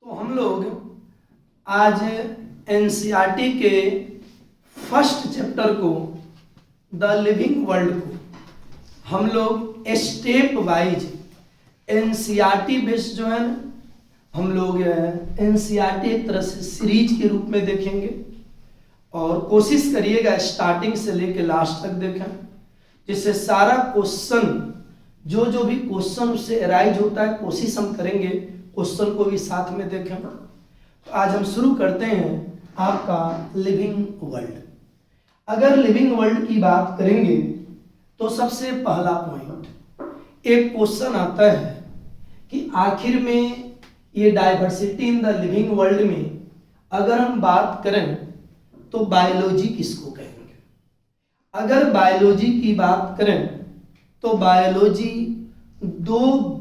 तो हम लोग आज एनसीईआरटी के फर्स्ट चैप्टर को द लिविंग वर्ल्ड को हम लोग स्टेप वाइज एनसीईआरटी बेस्ड जो है ना हम लोग एनसीईआरटी एक तरह से सीरीज के रूप में देखेंगे और कोशिश करिएगा स्टार्टिंग से लेके लास्ट तक देखें, जिससे सारा क्वेश्चन जो भी क्वेश्चन उससे अराइज होता है कोशिश हम करेंगे क्वेश्चन को भी साथ में देखें। तो आज हम शुरू करते हैं आपका लिविंग वर्ल्ड। अगर लिविंग वर्ल्ड की बात करेंगे तो सबसे पहला पॉइंट एक क्वेश्चन आता है कि आखिर में ये diversity in the living world में अगर हम बात करें तो बायोलॉजी किसको कहेंगे। अगर बायोलॉजी की बात करें तो बायोलॉजी दो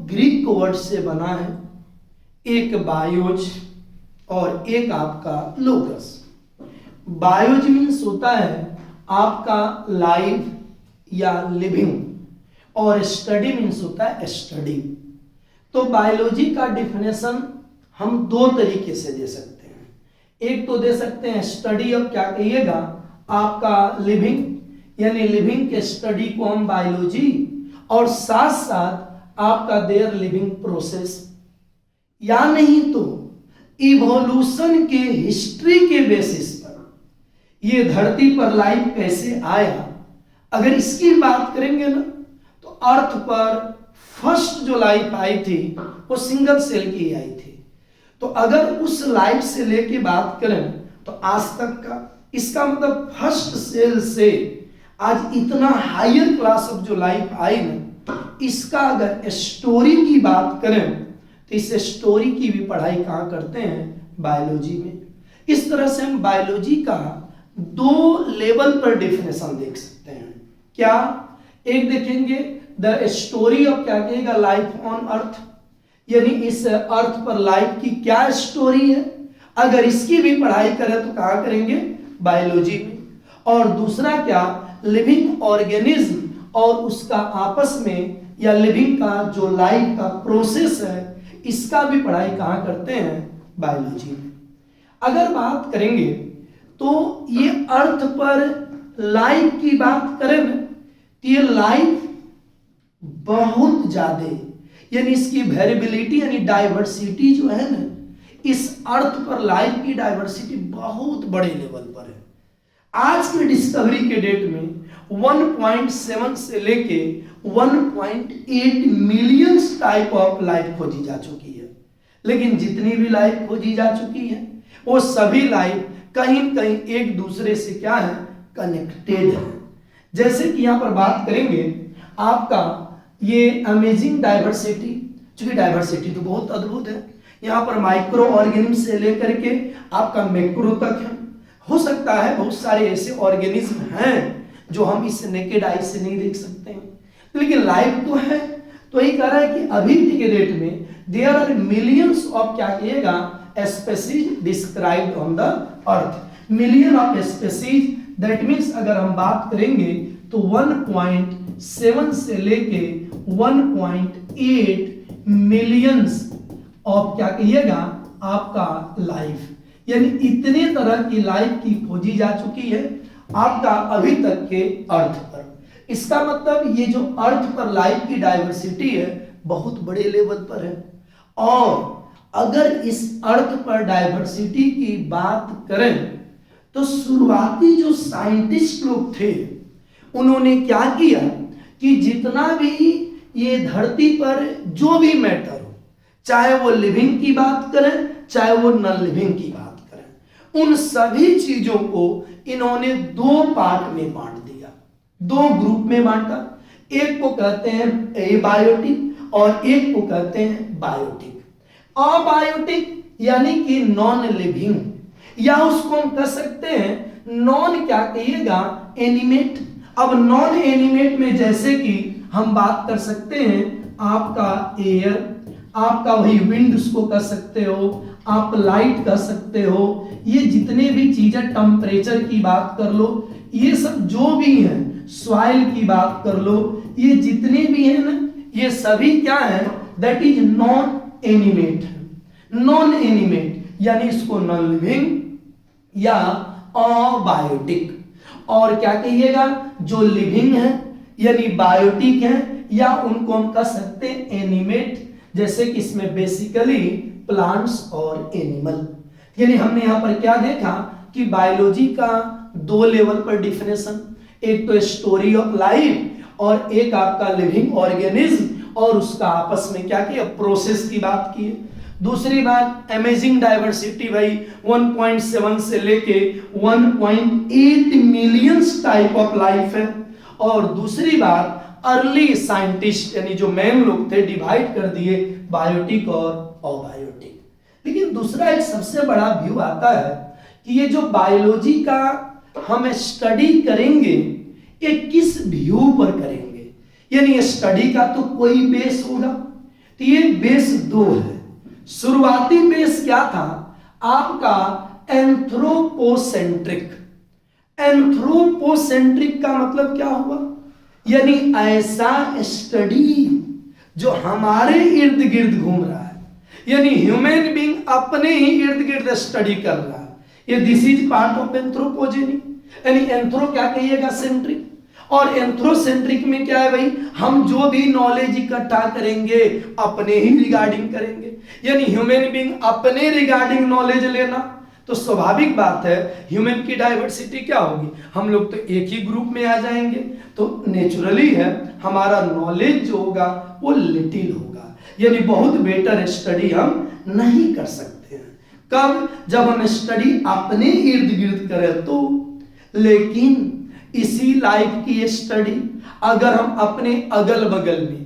ग्रीक वर्ड से बना है, एक बायोज और एक आपका लोगस। बायोज मीन्स होता है आपका लाइफ या लिविंग और स्टडी मीन्स होता है स्टडी। तो बायोलॉजी का डिफिनेशन हम दो तरीके से दे सकते हैं। एक तो दे सकते हैं स्टडी ऑफ क्या कहिएगा आपका लिविंग, यानी लिविंग के स्टडी को हम बायोलॉजी, और साथ साथ आपका देयर लिविंग प्रोसेस, या नहीं तो इवोल्यूशन के हिस्ट्री के बेसिस पर ये धरती पर लाइफ कैसे आया। अगर इसकी बात करेंगे ना तो अर्थ पर फर्स्ट जो लाइफ आई थी वो सिंगल सेल की आई थी। तो अगर उस लाइफ से लेके बात करें तो आज तक का, इसका मतलब फर्स्ट सेल से आज इतना हायर क्लास ऑफ जो लाइफ आई ना, इसका अगर स्टोरी की बात करें तो इस स्टोरी की भी पढ़ाई कहाँ करते हैं, बायोलॉजी में। इस तरह से हम बायोलॉजी का दो लेवल पर डेफिनेशन देख सकते हैं। क्या एक देखेंगे द स्टोरी ऑफ क्या कहेगा लाइफ ऑन अर्थ, यानी इस अर्थ पर लाइफ की क्या स्टोरी है, अगर इसकी भी पढ़ाई करें तो कहाँ करेंगे, बायोलॉजी में। और दूसरा क्या, लिविंग ऑर्गेनिज्म और उसका आपस में या लिविंग का जो लाइफ का प्रोसेस है इसका भी पढ़ाई कहाँ करते हैं, बायोलॉजी में। अगर बात करेंगे तो ये अर्थ पर लाइफ की बात करें तो ये लाइफ बहुत ज्यादा, यानी इसकी वेरिएबिलिटी यानी डाइवर्सिटी जो है ना, इस अर्थ पर लाइफ की डाइवर्सिटी बहुत बड़े लेवल पर है। आज के डिस्कवरी के डेट में 1.7 से लेके 1.8 मिलियन टाइप ऑफ लाइफ खोजी जा चुकी है। लेकिन जितनी भी लाइफ खोजी जा चुकी है वो सभी लाइफ कहीं न कहीं एक दूसरे से क्या है, कनेक्टेड है। जैसे कि यहाँ पर बात करेंगे आपका ये अमेजिंग डाइवर्सिटी, चूंकि डाइवर्सिटी तो बहुत अद्भुत है, यहाँ पर माइक्रो ऑर्गेनिज्म से लेकर के आपका मैक्रो तक है। हो सकता है बहुत सारे ऐसे ऑर्गेनिज्म हैं जो हम इस नेकेड आई से नहीं देख सकते हैं, लेकिन लाइफ तो है। तो ये कह रहा है कि अभी के डेट में देयर आर मिलियंस ऑफ क्या कहिएगा species described on the earth. Million of species, that means अगर हम बात करेंगे तो 1.7 से लेके 1.8 मिलियंस ऑफ क्या कहिएगा आपका लाइफ, यानी इतने तरह की लाइफ की खोजी जा चुकी है आपका अभी तक के अर्थ पर। इसका मतलब ये जो अर्थ पर लाइफ की डाइवर्सिटी है बहुत बड़े लेवल पर है। और अगर इस अर्थ पर डाइवर्सिटी की बात करें तो शुरुआती जो साइंटिस्ट लोग थे उन्होंने क्या किया कि जितना भी ये धरती पर जो भी मैटर हो, चाहे वो लिविंग की बात करें चाहे वो नॉन लिविंग की बात करें, उन सभी चीजों को इन्होंने दो पार्ट में बांट दिया, दो ग्रुप में बांटा। एक को कहते हैं एबायोटिक और एक को कहते हैं बायोटिक। अबायोटिक यानी कि नॉन लिविंग, या उसको हम कह सकते हैं नॉन क्या कहिएगा एनिमेट। अब नॉन एनिमेट में जैसे कि हम बात कर सकते हैं आपका एयर, आपका वही विंड उसको कह सकते हो, आप लाइट कह सकते हो, ये जितने भी चीजें, टेम्परेचर की बात कर लो, ये सब जो भी हैं, सॉइल की बात कर लो, ये जितने भी हैं ना, ये सभी क्या है, दैट इज नॉन एनिमेट है। नॉन एनिमेट यानी इसको नॉन लिविंग या अबायोटिक, और क्या कहिएगा जो लिविंग है यानी बायोटिक है, या उनको हम कह सकते हैं एनिमेट, जैसे कि इसमें बेसिकली प्लांट्स और एनिमल। यानी हमने यहां पर क्या देखा कि बायोलॉजी का दो लेवल पर डिफिनेशन, एक तो स्टोरी ऑफ लाइफ और एक आपका लिविंग ऑर्गेनिज्म, और उसका आपस में क्या किया, प्रोसेस की बात की है। दूसरी बात अमेजिंग डाइवर्सिटी भाई 1.7 से लेके 1.8 मिलियंस टाइप ऑफ लाइफ है। और दूसरी बात अर्ली साइंटिस्ट यानी जो मैन लोग थे डिवाइड कर दिए बायोटिक और अबायोटिक। लेकिन दूसरा एक सबसे बड़ा व्यू आता है कि ये जो बायोलॉजी का हम स्टडी करेंगे ये किस व्यू पर करेंगे, यानी स्टडी का तो कोई बेस होगा, तो ये बेस दो है। शुरुआती बेस क्या था आपका एंथ्रोपोसेंट्रिक। एंथ्रोपोसेंट्रिक का मतलब क्या हुआ, यानी ऐसा स्टडी जो हमारे इर्द गिर्द घूम रहा है, यानी ह्यूमन बीइंग अपने ही इर्द गिर्द स्टडी कर रहा है, ये दिस इज पार्ट ऑफ एंथ्रोपोजेनी। यानी एंथ्रो क्या कहिएगा, सेंट्रिक, और एंथ्रोसेंट्रिक में क्या है भाई, हम जो भी नॉलेज इकट्ठा करेंगे अपने ही रिगार्डिंग करेंगे, यानी ह्यूमन बीइंग अपने रिगार्डिंग नॉलेज लेना। तो स्वाभाविक बात है ह्यूमन की डाइवर्सिटी क्या होगी, हम लोग तो एक ही ग्रुप में आ जाएंगे, तो नेचुरली है हमारा नॉलेज जो होगा वो लिटिल होगा, यानी बहुत बेटर स्टडी हम नहीं कर सकते हैं। कब, जब हम स्टडी अपने इर्द गिर्द करें तो। लेकिन इसी लाइफ की स्टडी अगर हम अपने अगल बगल में,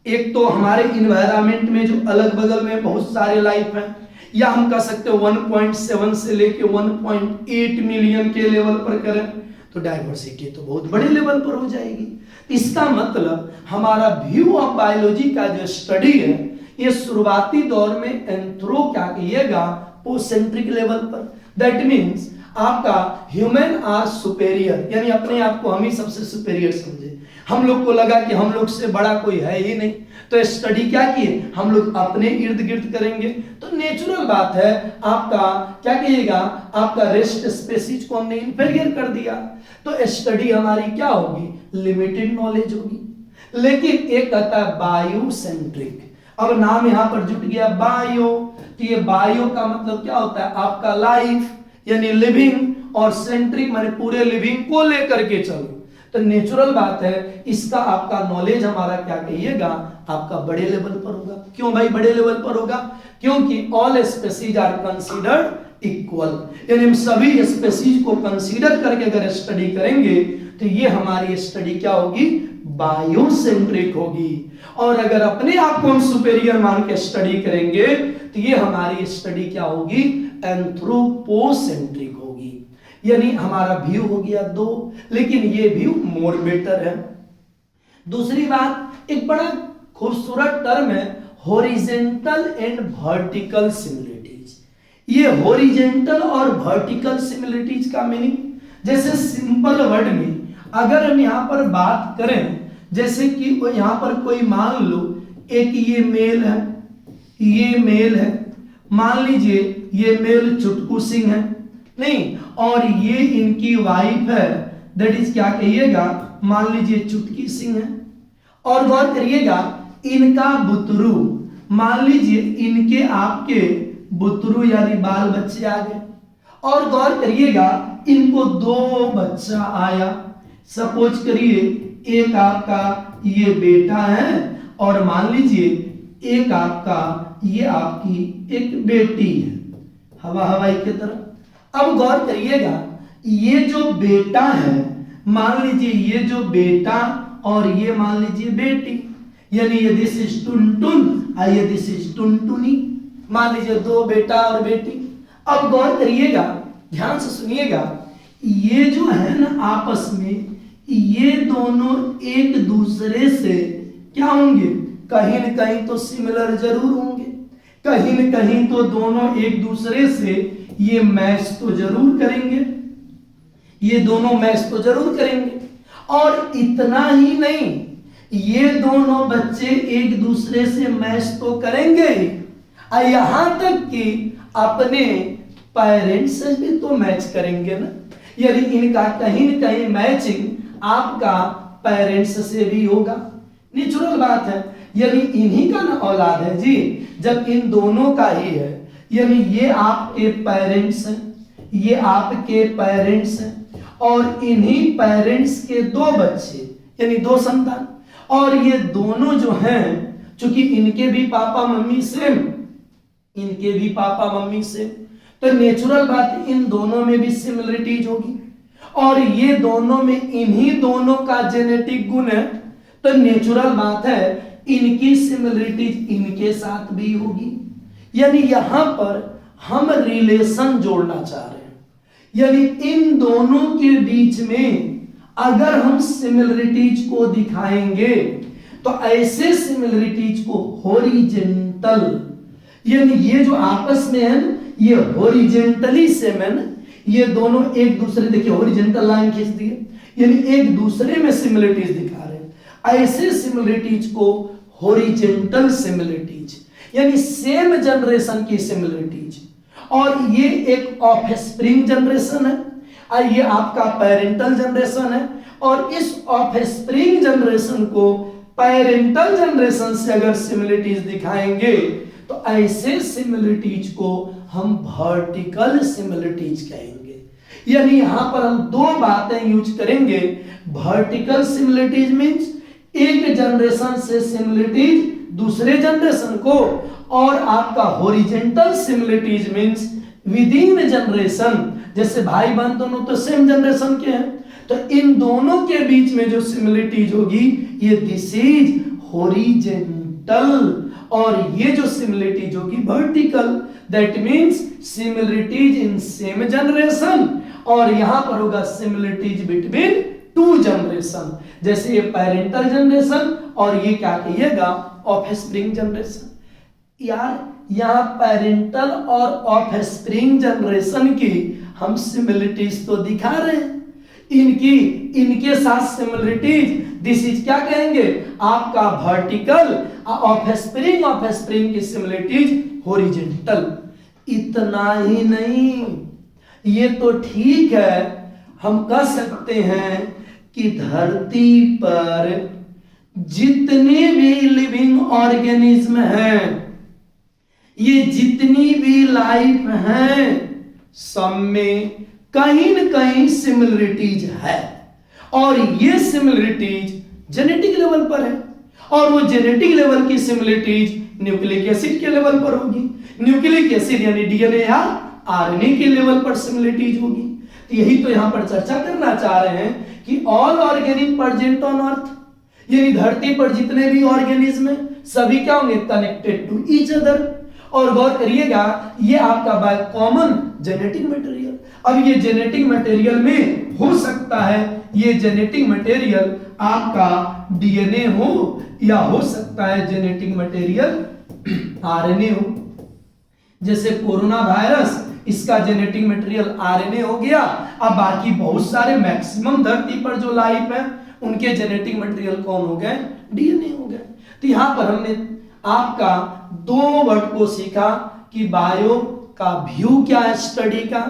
एक तो हमारे इन्वायरमेंट में जो अलग बगल में बहुत सारे लाइफ हैं, या हम कह सकते हैं 1.7 से लेके 1.8 मिलियन के लेवल पर करें तो डाइवर्सिटी तो बहुत बड़े लेवल पर हो जाएगी। इसका मतलब हमारा व्यू ऑफ बायोलॉजी का जो स्टडी है ये शुरुआती दौर में एंथ्रो क्या कहिएगा, पोसेंट्रिक लेवल पर। दैट मीन्स आपका ह्यूमन आर सुपेरियर, यानी अपने आप को हम ही सबसे सुपेरियर समझे, हम लोग को लगा कि हम लोग से बड़ा कोई है ही नहीं, तो स्टडी क्या किए, हम लोग अपने इर्द गिर्द करेंगे। तो नेचुरल बात है आपका क्या कहिएगा, आपका रेस्ट स्पेसीज को हमने इंफीरियर कर दिया, तो स्टडी हमारी क्या होगी, लिमिटेड नॉलेज होगी। लेकिन एक कहता है बायोसेंट्रिक, अब नाम यहां पर जुट गया बायो, तो ये बायो का मतलब क्या होता है आपका लाइफ यानी लिविंग, और सेंट्रिक माने पूरे लिविंग को लेकर के चलो। तो नेचुरल बात है इसका आपका नॉलेज हमारा क्या कहिएगा आपका बड़े लेवल पर होगा। क्यों भाई बड़े लेवल पर होगा, क्योंकि all species are considered equal, यानी हम सभी स्पीसीज को कंसीडर करके अगर स्टडी करेंगे तो ये हमारी स्टडी क्या होगी, बायोसेंट्रिक होगी। और अगर अपने आप को हम सुपेरियर मान के स्टडी करेंगे तो ये हमारी स्टडी क्या होगी, एंथ्रोपोसेंट्रिक होगी। यानी हमारा व्यू हो गया दो, लेकिन ये व्यू मोर बेटर है। दूसरी बात, एक बड़ा खूबसूरत टर्म है हॉरिजेंटल एंड वर्टिकल सिमिलरिटीज। ये हॉरिजेंटल और वर्टिकल सिमिलरिटीज का मीनिंग, जैसे सिंपल वर्ड में अगर हम यहां पर बात करें, जैसे कि यहां पर कोई मान लो एक ये मेल है, ये मेल है, मान लीजिए ये मेल चुटकू सिंह है नहीं, और ये इनकी वाइफ है, दैट इज क्या कहिएगा, मान लीजिए चुटकी सिंह है। और गौर करिएगा इनका बुतरू, मान लीजिए इनके आपके बुतरू यानी बाल बच्चे आ गए। और गौर करिएगा इनको दो बच्चा आया, सपोज करिए एक आपका ये बेटा है और मान लीजिए एक आपका ये आपकी एक बेटी है, हवा हवाई की तरह। अब गौर करिएगा ये जो बेटा है, मान लीजिए ये जो बेटा और ये मान लीजिए बेटी, यानी ये दिस इज टुनटुन और ये दिस इज टुनटुनी, मान लीजिए दो बेटा और बेटी। अब गौर करिएगा, ध्यान से सुनिएगा, ये जो है ना आपस में ये दोनों एक दूसरे से क्या होंगे, कहीं न कहीं तो सिमिलर जरूर होंगे, कहीं न कहीं तो दोनों एक दूसरे से ये मैच तो जरूर करेंगे, ये दोनों मैच तो जरूर करेंगे। और इतना ही नहीं, ये दोनों बच्चे एक दूसरे से मैच तो करेंगे ही, यहां तक कि अपने पेरेंट्स से भी तो मैच करेंगे ना, यानी इनका कहीं न कहीं मैचिंग आपका पेरेंट्स से भी होगा, नेचुरल बात है। यानी इन्हीं का ना औलाद है जी, जब इन दोनों का ही है, यानी ये आपके पेरेंट्स हैं, ये आपके पेरेंट्स हैं, और इन्हीं पेरेंट्स के दो बच्चे यानी दो संतान, और ये दोनों जो हैं चूंकि इनके भी पापा मम्मी सेम, इनके भी पापा मम्मी सेम, तो नेचुरल बात है इन दोनों में भी सिमिलरिटीज होगी, और ये दोनों में इन्हीं दोनों का जेनेटिक गुण है, तो नेचुरल बात है इनकी सिमिलरिटीज इनके साथ भी होगी। यानी यहां पर हम रिलेशन जोड़ना चाह रहे हैं, यानी इन दोनों के बीच में अगर हम सिमिलरिटीज को दिखाएंगे तो ऐसे सिमिलरिटीज को हॉरिजेंटल, यानी ये जो आपस में है ना ये हॉरिजेंटली सेम है ना, ये दोनों एक दूसरे, देखिए हॉरिजेंटल लाइन खींच दी है, यानी एक दूसरे में सिमिलरिटीज दिखा रहे हैं। ऐसे सिमिलरिटीज को हॉरिजेंटल सिमिलरिटीज, यानी सेम जनरेशन की सिमिलरिटीज, और ये एक ऑफस्प्रिंग जनरेशन है, और ये आपका पेरेंटल जनरेशन है, और इस ऑफस्प्रिंग जनरेशन को पेरेंटल जनरेशन से अगर सिमिलरिटीज दिखाएंगे तो ऐसे सिमिलरिटीज को हम वर्टिकल सिमिलरिटीज कहेंगे। यानी यहां पर हम दो बातें यूज करेंगे, वर्टिकल सिमिलरिटीज मींस एक जनरेशन से सिमिलरिटीज दूसरे जनरेशन को, और आपका horizontal similarities means with in generation, जैसे भाई बहन दोनों तो सेम जनरेशन के हैं, तो इन दोनों के बीच में जो सिमिलरिटीज होगी ये दिस इज हॉरिजेंटल, और ये जो सिमिलरिटीज होगी vertical, that means similarities in same generation, और यहां पर होगा सिमिलरिटीज बिटवीन टू जनरेशन, जैसे ये पेरेंटल जनरेशन और ये क्या कहिएगा ऑफस्प्रिंग जनरेशन। यार यहां पेरेंटल और ऑफस्प्रिंग जनरेशन की हम सिमिलरिटीज तो दिखा रहे हैं, इनकी इनके साथ सिमिलरिटीज दिस इज क्या कहेंगे आपका वर्टिकल, ऑफस्प्रिंग की सिमिलरिटीज हॉरिजेंटल। इतना ही नहीं, ये तो ठीक है, हम कह सकते हैं कि धरती पर जितने भी लिविंग ऑर्गेनिज्म हैं, ये जितनी भी लाइफ हैं, सब में कहीं न कहीं सिमिलरिटीज है, और ये सिमिलरिटीज जेनेटिक लेवल पर है, और वो जेनेटिक लेवल की सिमिलरिटीज न्यूक्लिक एसिड के लेवल पर होगी, न्यूक्लिक एसिड यानी डीएनए या आरएनए के लेवल पर सिमिलरिटीज होगी। तो यही तो यहां पर चर्चा करना चाह रहे हैं कि all organism present on earth, यानी धरती पर जितने भी ऑर्गेनिज्म हैं सभी क्या होंगे कनेक्टेड टू ईच अदर, और गौर करिएगा ये आपका बाय कॉमन जेनेटिक मटेरियल। अब ये जेनेटिक मटेरियल में हो सकता है ये जेनेटिक मटेरियल आपका डीएनए हो, या हो सकता है जेनेटिक मटेरियल आरएनए हो, जैसे कोरोना वायरस इसका जेनेटिक मटेरियल आरएनए हो गया। अब बाकी बहुत सारे मैक्सिमम धरती पर जो लाइफ है उनके जेनेटिक मटेरियल कौन हो गए डीएनए हो गए। तो यहां पर हमने आपका दो वर्ड को सीखा कि बायो का व्यू क्या है स्टडी का,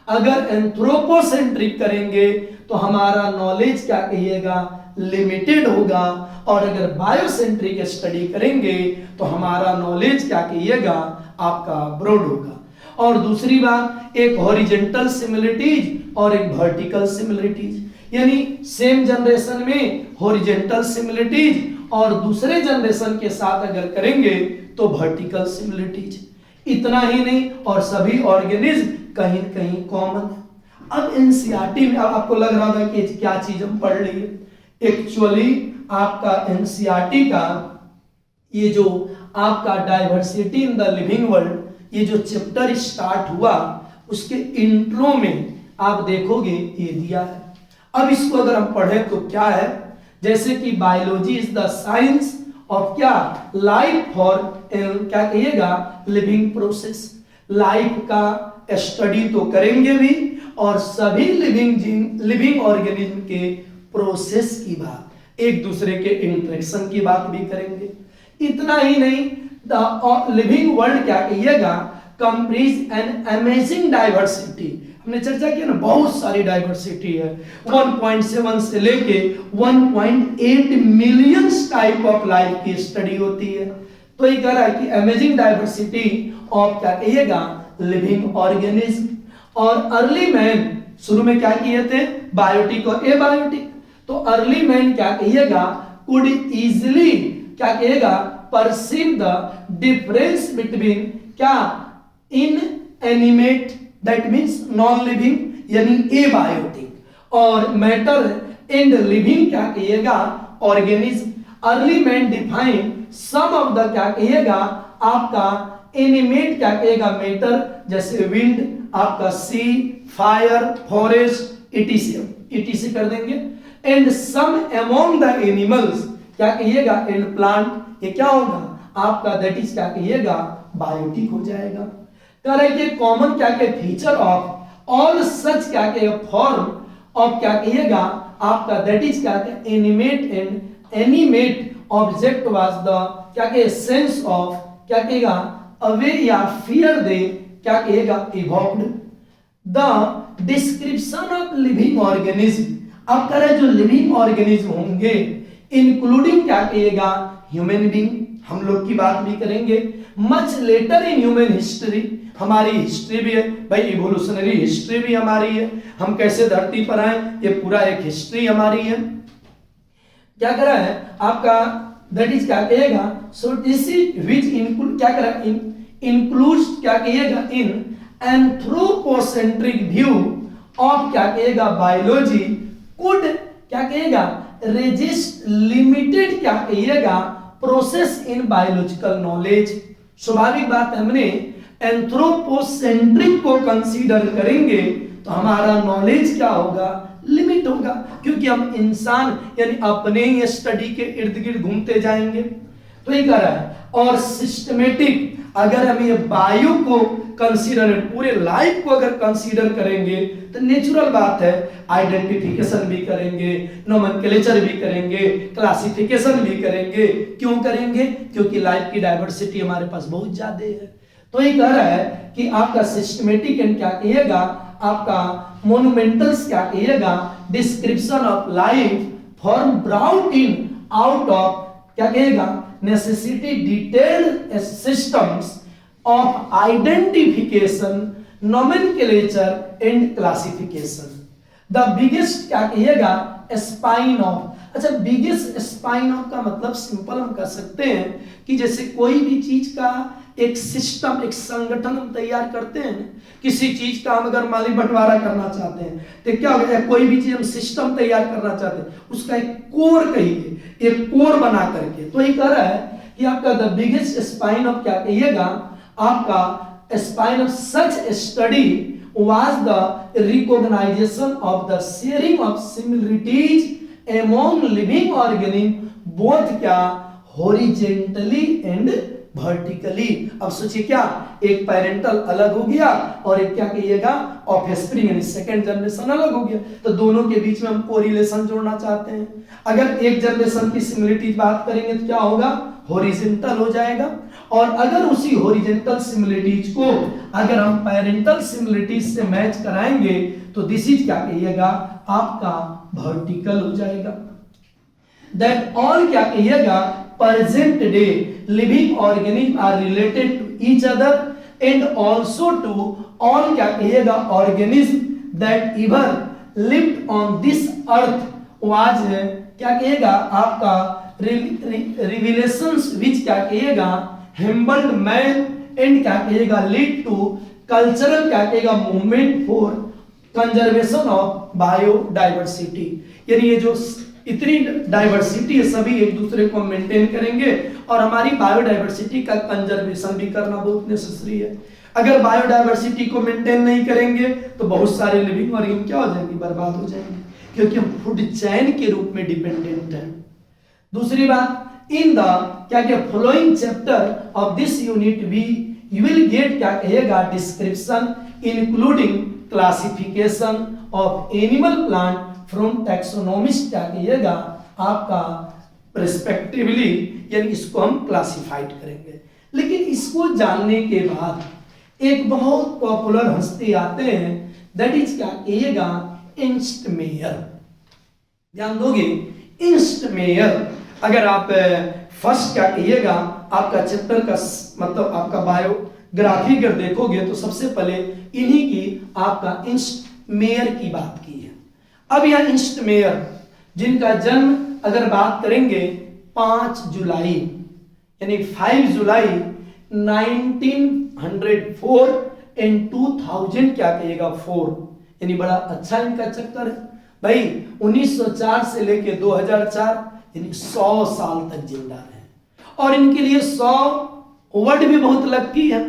अगर एंथ्रोपोसेंट्रिक करेंगे तो हमारा नॉलेज क्या कहिएगा लिमिटेड होगा, और अगर बायोसेंट्रिक स्टडी करेंगे तो हमारा नॉलेज क्या कहिएगा आपका ब्रॉड होगा। और दूसरी बात एक हॉरिजेंटल सिमिलरिटीज और एक वर्टिकल सिमिलरिटीज, यानी सेम जनरेशन में हॉरिजेंटल सिमिलरिटीज और दूसरे जनरेशन के साथ अगर करेंगे तो वर्टिकल सिमिलरिटीज। इतना ही नहीं, और सभी ऑर्गेनिज्म कहीं न कहीं कॉमन है। अब एनसीईआरटी में अब आपको लग रहा था कि क्या चीज हम पढ़ लिए, एक्चुअली आपका एनसीईआरटी का ये जो आपका diversity in the living world ये जो चैप्टर स्टार्ट हुआ उसके इंट्रो में आप देखोगे ये दिया है। अब इसको अगर हम पढ़ें तो क्या है, जैसे कि biology is the science of क्या लाइफ फॉर क्या कहिएगा लिविंग प्रोसेस, लाइफ का स्टडी तो करेंगे भी और सभी लिविंग ऑर्गेनिज्म के प्रोसेस की बात, एक दूसरे के इंटरेक्शन की बात भी करेंगे। इतना ही नहीं, द लिविंग वर्ल्ड क्या कहिएगा, कंप्रीज एन अमेजिंग डाइवर्सिटी। हमने चर्चा किया ना, बहुत सारी डाइवर्सिटी है, 1.7 से लेके 1.8 मिलियन टाइप ऑफ लाइफ की स्टडी होती है। तो ये कह रहा है कि अमेजिंग डाइवर्सिटी ऑफ क्या कहिएगा, लिविंग ऑर्गेनिज्म। और अर्ली मैन शुरू में क्या किए थे, बायोटिक और एबायोटिक। तो अर्ली मैन क्या कहिएगा, कुड इजिली क्या कहिएगा, परसीव द डिफरेंस बिटवीन क्या, inanimate that means non living यानी एबायोटिक, और मैटर एंड लिविंग क्या कहिएगा, organism. Early man define some of the क्या कहिएगा, आपका एनिमेट क्या कहिएगा, मैटर, जैसे विंड, आपका सी, फायर, फॉरेस्ट, इटीसी कर देंगे। And some among the animals क्या कहिएगा, एंड प्लांट, ये क्या होगा आपका, दैट इज क्या कहिएगा, बायोटिक हो जाएगा। कह रहे कि कॉमन क्या के फीचर ऑफ ऑल सच क्या के फॉर्म ऑफ क्या कहिएगा आपका, दैट इज क्या के animate and animate object was the क्या के सेंस ऑफ क्या कहेगा, अवे या फियर दे क्या कहेगा, evoked the description of living organism. अब कह रहे जो लिविंग ऑर्गेनिज्म होंगे, इंक्लूडिंग क्या कहिएगा, ह्यूमन बीइंग, हम लोग की बात भी करेंगे। Much later in human history, हमारी हिस्ट्री भी है भाई, इवोल्यूशनरी हिस्ट्री भी हमारी है, हम कैसे धरती पर आए, ये पूरा एक हिस्ट्री हमारी है। क्या कर रहा है आपका, दैट इज क्या कहेगा, so this is which include क्या कर रहा है, इंक्लूड्स क्या कहिएगा, इन एंथ्रोपोसेंट्रिक व्यू ऑफ क्या कहेगा, बायोलॉजी कुड क्या कहेगा, रेजिस्ट लिमिटेड क्या कहिएगा, प्रोसेस इन बायोलॉजिकल नॉलेज। स्वाभाविक बात है, हमने एंथ्रोपोसेंट्रिक को कंसीडर करेंगे तो हमारा नॉलेज क्या होगा, लिमिट होगा, क्योंकि हम इंसान यानी अपने ही स्टडी के इर्द गिर्द घूमते जाएंगे। तो ये कह रहा है, और सिस्टमेटिक, अगर हम ये बायो को कंसीडर, पूरे लाइफ को अगर कंसीडर करेंगे तो नेचुरल बात है आइडेंटिफिकेशन भी करेंगे, नोमेनक्लेचर भी करेंगे, क्लासिफिकेशन भी करेंगे। क्यों करेंगे, क्योंकि लाइफ की डाइवर्सिटी हमारे पास बहुत ज्यादा है। तो ये कह रहा है कि आपका सिस्टमेटिक एंड क्या कहिएगा, आपका मोनुमेंटल्स क्या कहिएगा, description of life form brought in out of क्या कहेगा, necessity detailed systems of identification, nomenclature and classification. The biggest क्या कहिएगा, स्पाइन ऑफ। अच्छा, बिगेस्ट स्पाइन ऑफ का मतलब सिंपल हम कह सकते हैं कि जैसे कोई भी चीज का एक सिस्टम, एक संगठन हम तैयार करते हैं, किसी चीज का हम अगर माली बंटवारा करना चाहते हैं तो क्या होगा, कोई भी चीज हम सिस्टम तैयार करना चाहते हैं, उसका एक कोर कहिए, एक कोर बना करके। तो ये कह रहा है कि आपका द बिगेस्ट स्पाइन ऑफ क्या कहिएगा, आपका spine of such study was the recognition of the sharing of similarities among living organisms, both क्या horizontally and vertically। अब सोचिए क्या, एक पेरेंटल अलग हो गया और एक क्या कहिएगा, ऑफस्प्रिंग यानी सेकंड जनरेशन अलग हो गया, तो दोनों के बीच में हम कोरिलेशन जोड़ना चाहते हैं। अगर एक जनरेशन की सिमिलरिटीज बात करेंगे तो क्या होगा, हॉरिजॉन्टल हो जाएगा। और अगर उसी हॉरिजॉन्टल सिमिलरिटीज को अगर हम पेरेंटल सिमिलरिटीज से मैच कराएंगे तो दिस इज क्या कहिएगा, आपका वर्टिकल हो जाएगा। दैट ऑल क्या कहिएगा, present day living organisms are related to each other and also to all क्या कहिएगा organism that ever lived on this earth was क्या कहिएगा आपका revelations which क्या कहिएगा humbled man and क्या कहिएगा lead to cultural क्या कहिएगा movement for conservation of biodiversity। यानी ये जो इतनी डाइवर्सिटी है, सभी एक दूसरे को मेंटेन करेंगे और हमारी बायोडाइवर्सिटी का कंजर्वेशन भी करना बहुत नेसेसरी है। अगर बायोडाइवर्सिटी को मेंटेन नहीं करेंगे तो बहुत सारे लिविंग ऑर्गेनिज्म क्या हो जाएंगे, बर्बाद हो जाएंगे, क्योंकि हम फूड चेन के रूप में डिपेंडेंट हैं। दूसरी बात, इन द क्या क्या following chapter of this unit we you will get क्या कहेगा description including classification of animal plant from taxonomist क्या कहिएगा आपका प्रेस्पेक्टिवली, यानी इसको हम क्लासिफाइड करेंगे। लेकिन इसको जानने के बाद एक बहुत पॉपुलर हस्ती आते हैं, दैट इज क्या कहिएगा, इंस्ट मेयर। ध्यान दोगे, इंस्ट मेयर। अगर आप फर्स्ट क्या कहिएगा, आपका चैप्टर का मतलब आपका बायोग्राफी अगर देखोगे तो सबसे पहले इन्हीं की आपका इंस्ट मेयर की बात की है। अब यह इंस्ट मेयर जिनका जन्म अगर बात करेंगे 5 जुलाई यानी 5 जुलाई 1904 एंड 2000 क्या कहिएगा 4, यानी बड़ा अच्छा इनका चक्कर है भाई। 1904 से लेके 2004 यानी 100 साल तक जिंदा रहे। और इनके लिए 100 वर्ड भी बहुत लगती है।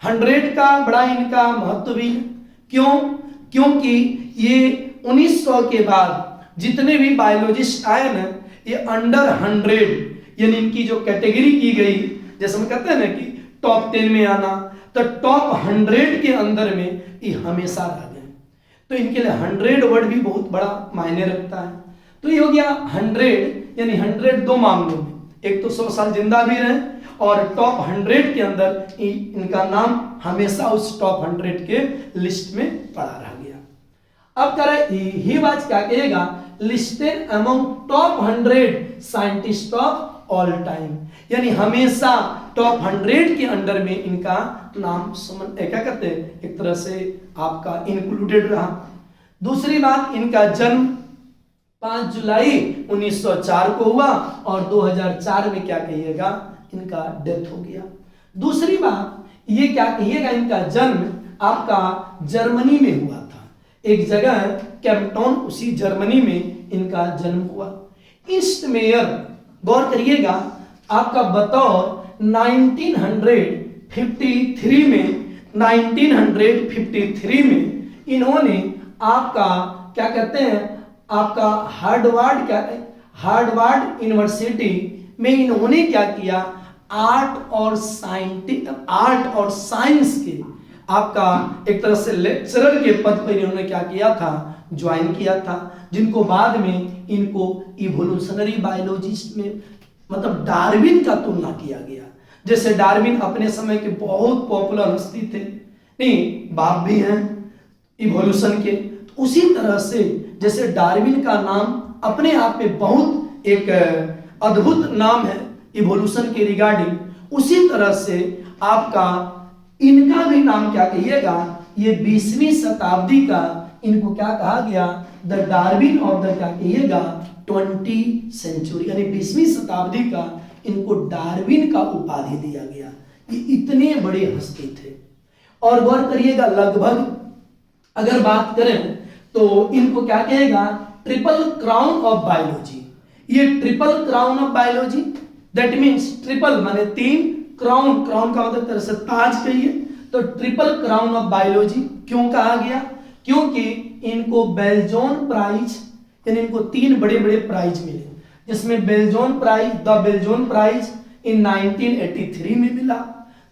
100 का बड़ा इनका महत्व भी है। क्यों? क्योंकि ये 1900 के बाद जितने भी बायोलॉजिस्ट आए ना, ये अंडर 100 यानी इनकी जो कैटेगरी की गई, जैसे हम कहते हैं ना कि टॉप 10 में आना, तो टॉप 100 के अंदर में ये हमेशा रह गए। तो इनके लिए 100 वर्ड भी बहुत बड़ा मायने रखता है। तो ये हो गया 100 यानी 100 दो मामलों में, एक तो 100 साल जिंदा भी रहे और टॉप 100 के अंदर इनका नाम हमेशा उस टॉप 100 के लिस्ट में पड़ा रह गया। अब करें ही बात क्या कहेगा, listed among top 100 scientist of all time, यानी हमेशा टॉप 100 के अंडर में इनका नाम क्या कहते हैं, एक तरह से आपका इंक्लूडेड रहा। दूसरी बात, इनका जन्म 5 जुलाई 1904 को हुआ और 2004 में क्या कहिएगा इनका डेथ हो गया। दूसरी बात ये क्या कहिएगा, इनका जन्म आपका जर्मनी में हुआ था, एक जगह कैम्पटाउन, उसी जर्मनी में इनका जन्म हुआ। इंस्ट मेयर गौर करिएगा, आपका बतौर 1953 में इन्होंने आपका क्या कहते हैं, आपका हार्वर्ड यूनिवर्सिटी में इन्होंने क्या किया, आर्ट और साइंस के आपका एक तरह से लेक्चरर के पद पर इन्होंने क्या किया था, ज्वाइन किया था, जिनको बाद में इनको इवोल्यूशनरी बायोलॉजिस्ट में मतलब डार्विन का तुलना किया गया। जैसे डार्विन अपने समय के बहुत पॉपुलर हस्ती थे, नहीं बाप भी हैं इवोल्यूशन के, तो उसी तरह से जैसे डार्विन का नाम अपने आप में बहुत एक अद्भुत नाम है इवोल्यूशन के रिगार्डिंग, उसी तरह से आपका इनका भी नाम क्या कहिएगा, ये 20वीं शताब्दी का इनको क्या कहा गया, द डार्विन ऑफ द क्या कहिएगा 20th सेंचुरी, यानी 20वीं शताब्दी का इनको डार्विन का उपाधि दिया गया। ये इतने बड़े हस्ती थे। और गौर करिएगा, लगभग अगर बात करें तो इनको क्या कहेगा, ट्रिपल क्राउन ऑफ बायोलॉजी। ये triple crown of biology, that means triple माने 3, क्राउन का मतलब तरह से ताज कहिए, तो ट्रिपल क्राउन ऑफ बायोलॉजी क्यों कहा गया, क्योंकि इनको बेल्जोन प्राइज यानी इनको 3 बड़े बड़े प्राइज मिले, जिसमें बेल्जोन प्राइज इन 1983 में मिला।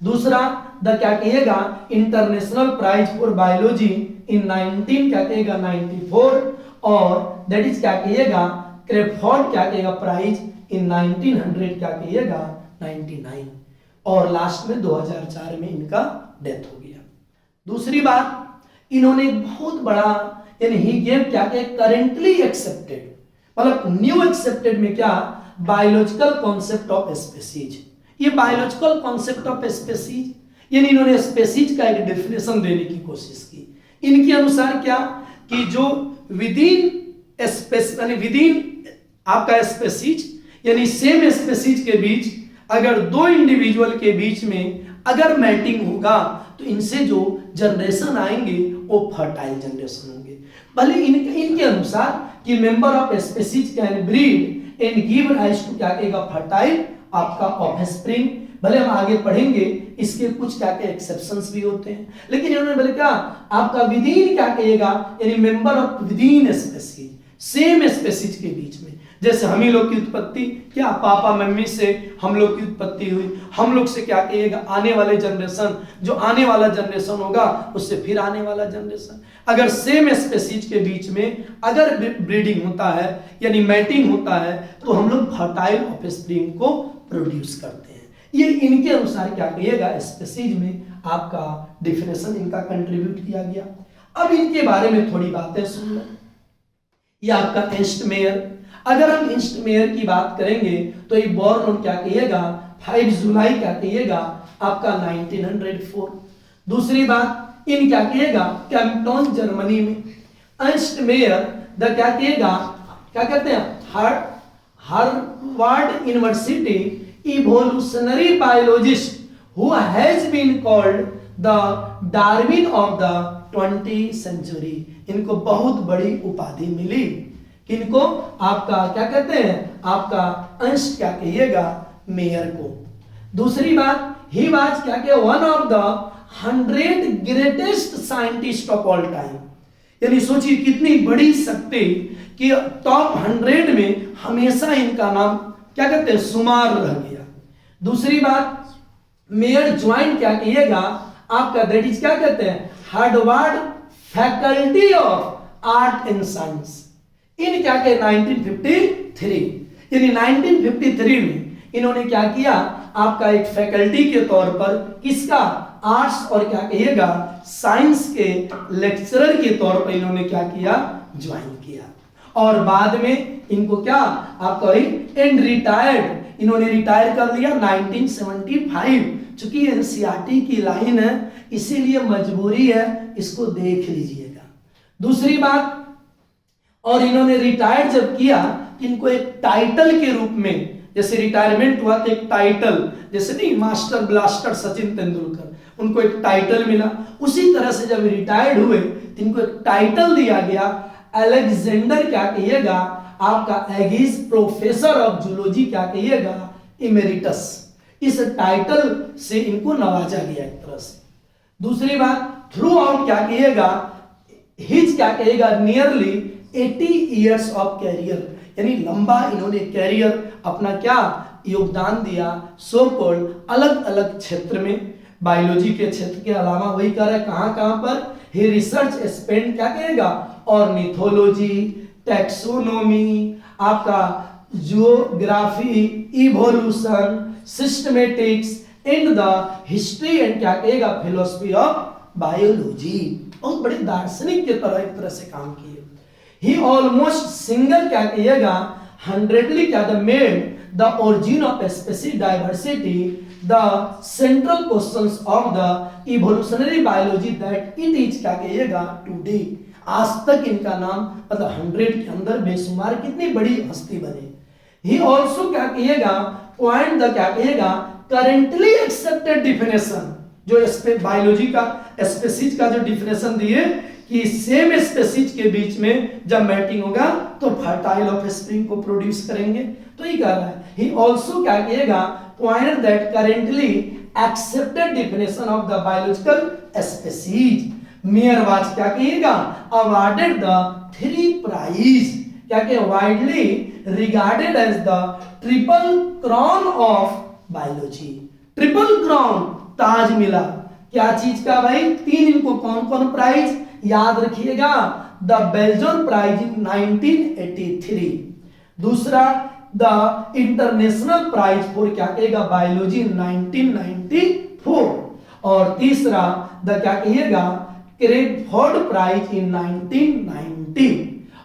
दूसरा द क्या कहिएगा इंटरनेशनल प्राइज फॉर बायोलॉजी इन 1994 और दैट इज क्या कहिएगा क्रेफोर्ड क्या कहिएगा प्राइज इन 1900 क्या कहिएगा 99 और लास्ट में 2004 में इनका डेथ हो गया। दूसरी बात, इन्होंने बहुत बड़ा यानी ही गेव क्या कहे करेंटली एक्सेप्टेड मतलब न्यू एक्सेप्टेड में क्या बायोलॉजिकल कॉन्सेप्ट ऑफ स्पीसीज। ये बायोलॉजिकल कॉन्सेप्ट ऑफ स्पीसीज यानी इन्होंने स्पीसीज का एक डेफिनेशन देने की कोशिश की। इनके अनुसार क्या कि जो विदिन स्पेस यानी विदिन आपका स्पीसीज यानी सेम स्पीसीज के बीच अगर 2 इंडिविजुअल के बीच में अगर मैटिंग होगा तो इनसे जो जनरेशन आएंगे वो फर्टाइल जनरेशन होंगे। भले इनके अनुसार कि member of species can breed and give rise to क्या कहेगा फर्टाइल आपका ऑफस्प्रिंग। भले हम आगे पढ़ेंगे इसके कुछ क्या के एक्सेप्शंस भी होते हैं, लेकिन इन्होंने बोले क्या आपका विदिन क्या कहेगा यानी member of within species same species के बीच में, जैसे हम ही लोग की उत्पत्ति क्या पापा मम्मी से हम लोग की उत्पत्ति हुई, हम लोग से क्या कहिएगा आने वाले जनरेशन, जो आने वाला जनरेशन होगा उससे फिर आने वाला जनरेशन। अगर सेम स्पीसीज के बीच में अगर ब्रीडिंग होता है यानी मैटिंग होता है तो हम लोग फर्टाइल ऑफस्प्रिंग को प्रोड्यूस करते हैं। ये इनके अनुसार क्या कहिएगा स्पीसीज में आपका डिफिनेशन इनका कंट्रीब्यूट किया गया। अब इनके बारे में थोड़ी बातें सुन लो। ये आपका एंस्ट मेयर, अगर हम एंस्ट मेयर की बात करेंगे तो ये बॉर्न ऑन क्या कहिएगा 5 जुलाई क्या कहिएगा आपका 1904। दूसरी बात इन क्या कहिएगा कैम्पटॉन जर्मनी में। एंस्ट मेयर द क्या कहिएगा क्या कहते हैं Harvard University evolutionary biologist who has been called the Darwin of the 20th century. इनको बहुत बड़ी उपाधि मिली, किनको आपका क्या कहते हैं आपका अंश क्या कहिएगा मेयर को। दूसरी बात ही वाज क्या कहे one of the 100 greatest scientist of all time. यानी सोचिए कितनी बड़ी शक्ति कि टॉप 100 में हमेशा इनका नाम क्या कहते हैं शुमार रह गया। दूसरी बात मेयर ज्वाइन क्या कहिएगा आपका दैट इज क्या कहते हैं Harvard faculty of art and science in क्या कहे 1953। यानी 1953 में इन्होंने क्या किया आपका एक फैकल्टी के तौर पर किसका आर्ट्स और क्या कहिएगा साइंस के लेक्चरर के तौर पर इन्होंने क्या किया ज्वाइन किया। और बाद में इनको क्या आपका एंड रिटायर्ड इन्होंने रिटायर कर लिया 1975। चूंकि एनसीईआरटी की लाइन है इसीलिए मजबूरी है इसको देख लीजिएगा। दूसरी बात और इन्होंने रिटायर जब किया इनको एक टाइटल के रूप में जैसे रिटायरमेंट हुआ तो एक टाइटल जैसे नहीं मास्टर ब्लास्टर सचिन तेंदुलकर उनको एक टाइटल मिला। उसी तरह से जब रिटायर्ड हुए तो इनको एक टाइटल दिया गया अलेक्जेंडर क्या कहिएगा आपका एगिस प्रोफेसर ऑफ जूलॉजी क्या कहिएगा इमेरिटस। इस टाइटल से इनको नवाजा गया एक तरह से। दूसरी बात थ्रू आउट क्या कहिएगा हिज क्या कहिएगा नियरली 80 इयर्स ऑफ कैरियर यानी लंबा इन्होंने कैरियर अपना क्या योगदान दिया सो कॉल्ड अलग अलग क्षेत्र में। बायोलॉजी के क्षेत्र के अलावा वही कर रहा है कहां पर ही रिसर्च स्पेंड क्या कहेगा ऑर्निथोलॉजी टैक्सोनॉमी आपका geography evolution systematics and the history and क्या कहेगा फिलोसफी ऑफ बायोलॉजी। बहुत बड़े दार्शनिक के तरह एक तरह से काम किए। ही ऑलमोस्ट सिंगल क्या कहिएगा 100ly क्या the made the origin of species diversity the central questions of the evolutionary biology that it is क्या कहिएगा टुडे। आज तक इनका नाम मतलब 100 के अंदर बेशुमार कितनी बड़ी हस्ती बने। ही ऑल्सो क्या कहिएगा पॉइंट द क्या कहिएगा करेंटली एक्सेप्टेड डिफिनेशन जो बायोलॉजी का स्पीसीज का जो डिफिनेशन दिए कि सेम स्पीसीज के बीच में जब मैटिंग होगा तो फर्टाइल ऑफस्प्रिंग को प्रोड्यूस करेंगे। तो ये कह रहा है ही ऑल्सो क्या कहिएगा point that currently accepted definition of the biological species. Mayr was क्या कहिएगा अवार्डेड द 3 प्राइज क्या कहे widely regarded as the triple crown of biology. Triple crown ताज मिला क्या चीज का भाई 3 इनको कौन कौन प्राइज याद रखिएगा द बेल्जर प्राइज इन 1983। दूसरा द इंटरनेशनल प्राइज फॉर क्या कहेगा बायोलॉजी इन 1994 और तीसरा द क्या कहिएगा क्रेडफोर्ड प्राइज इन 1990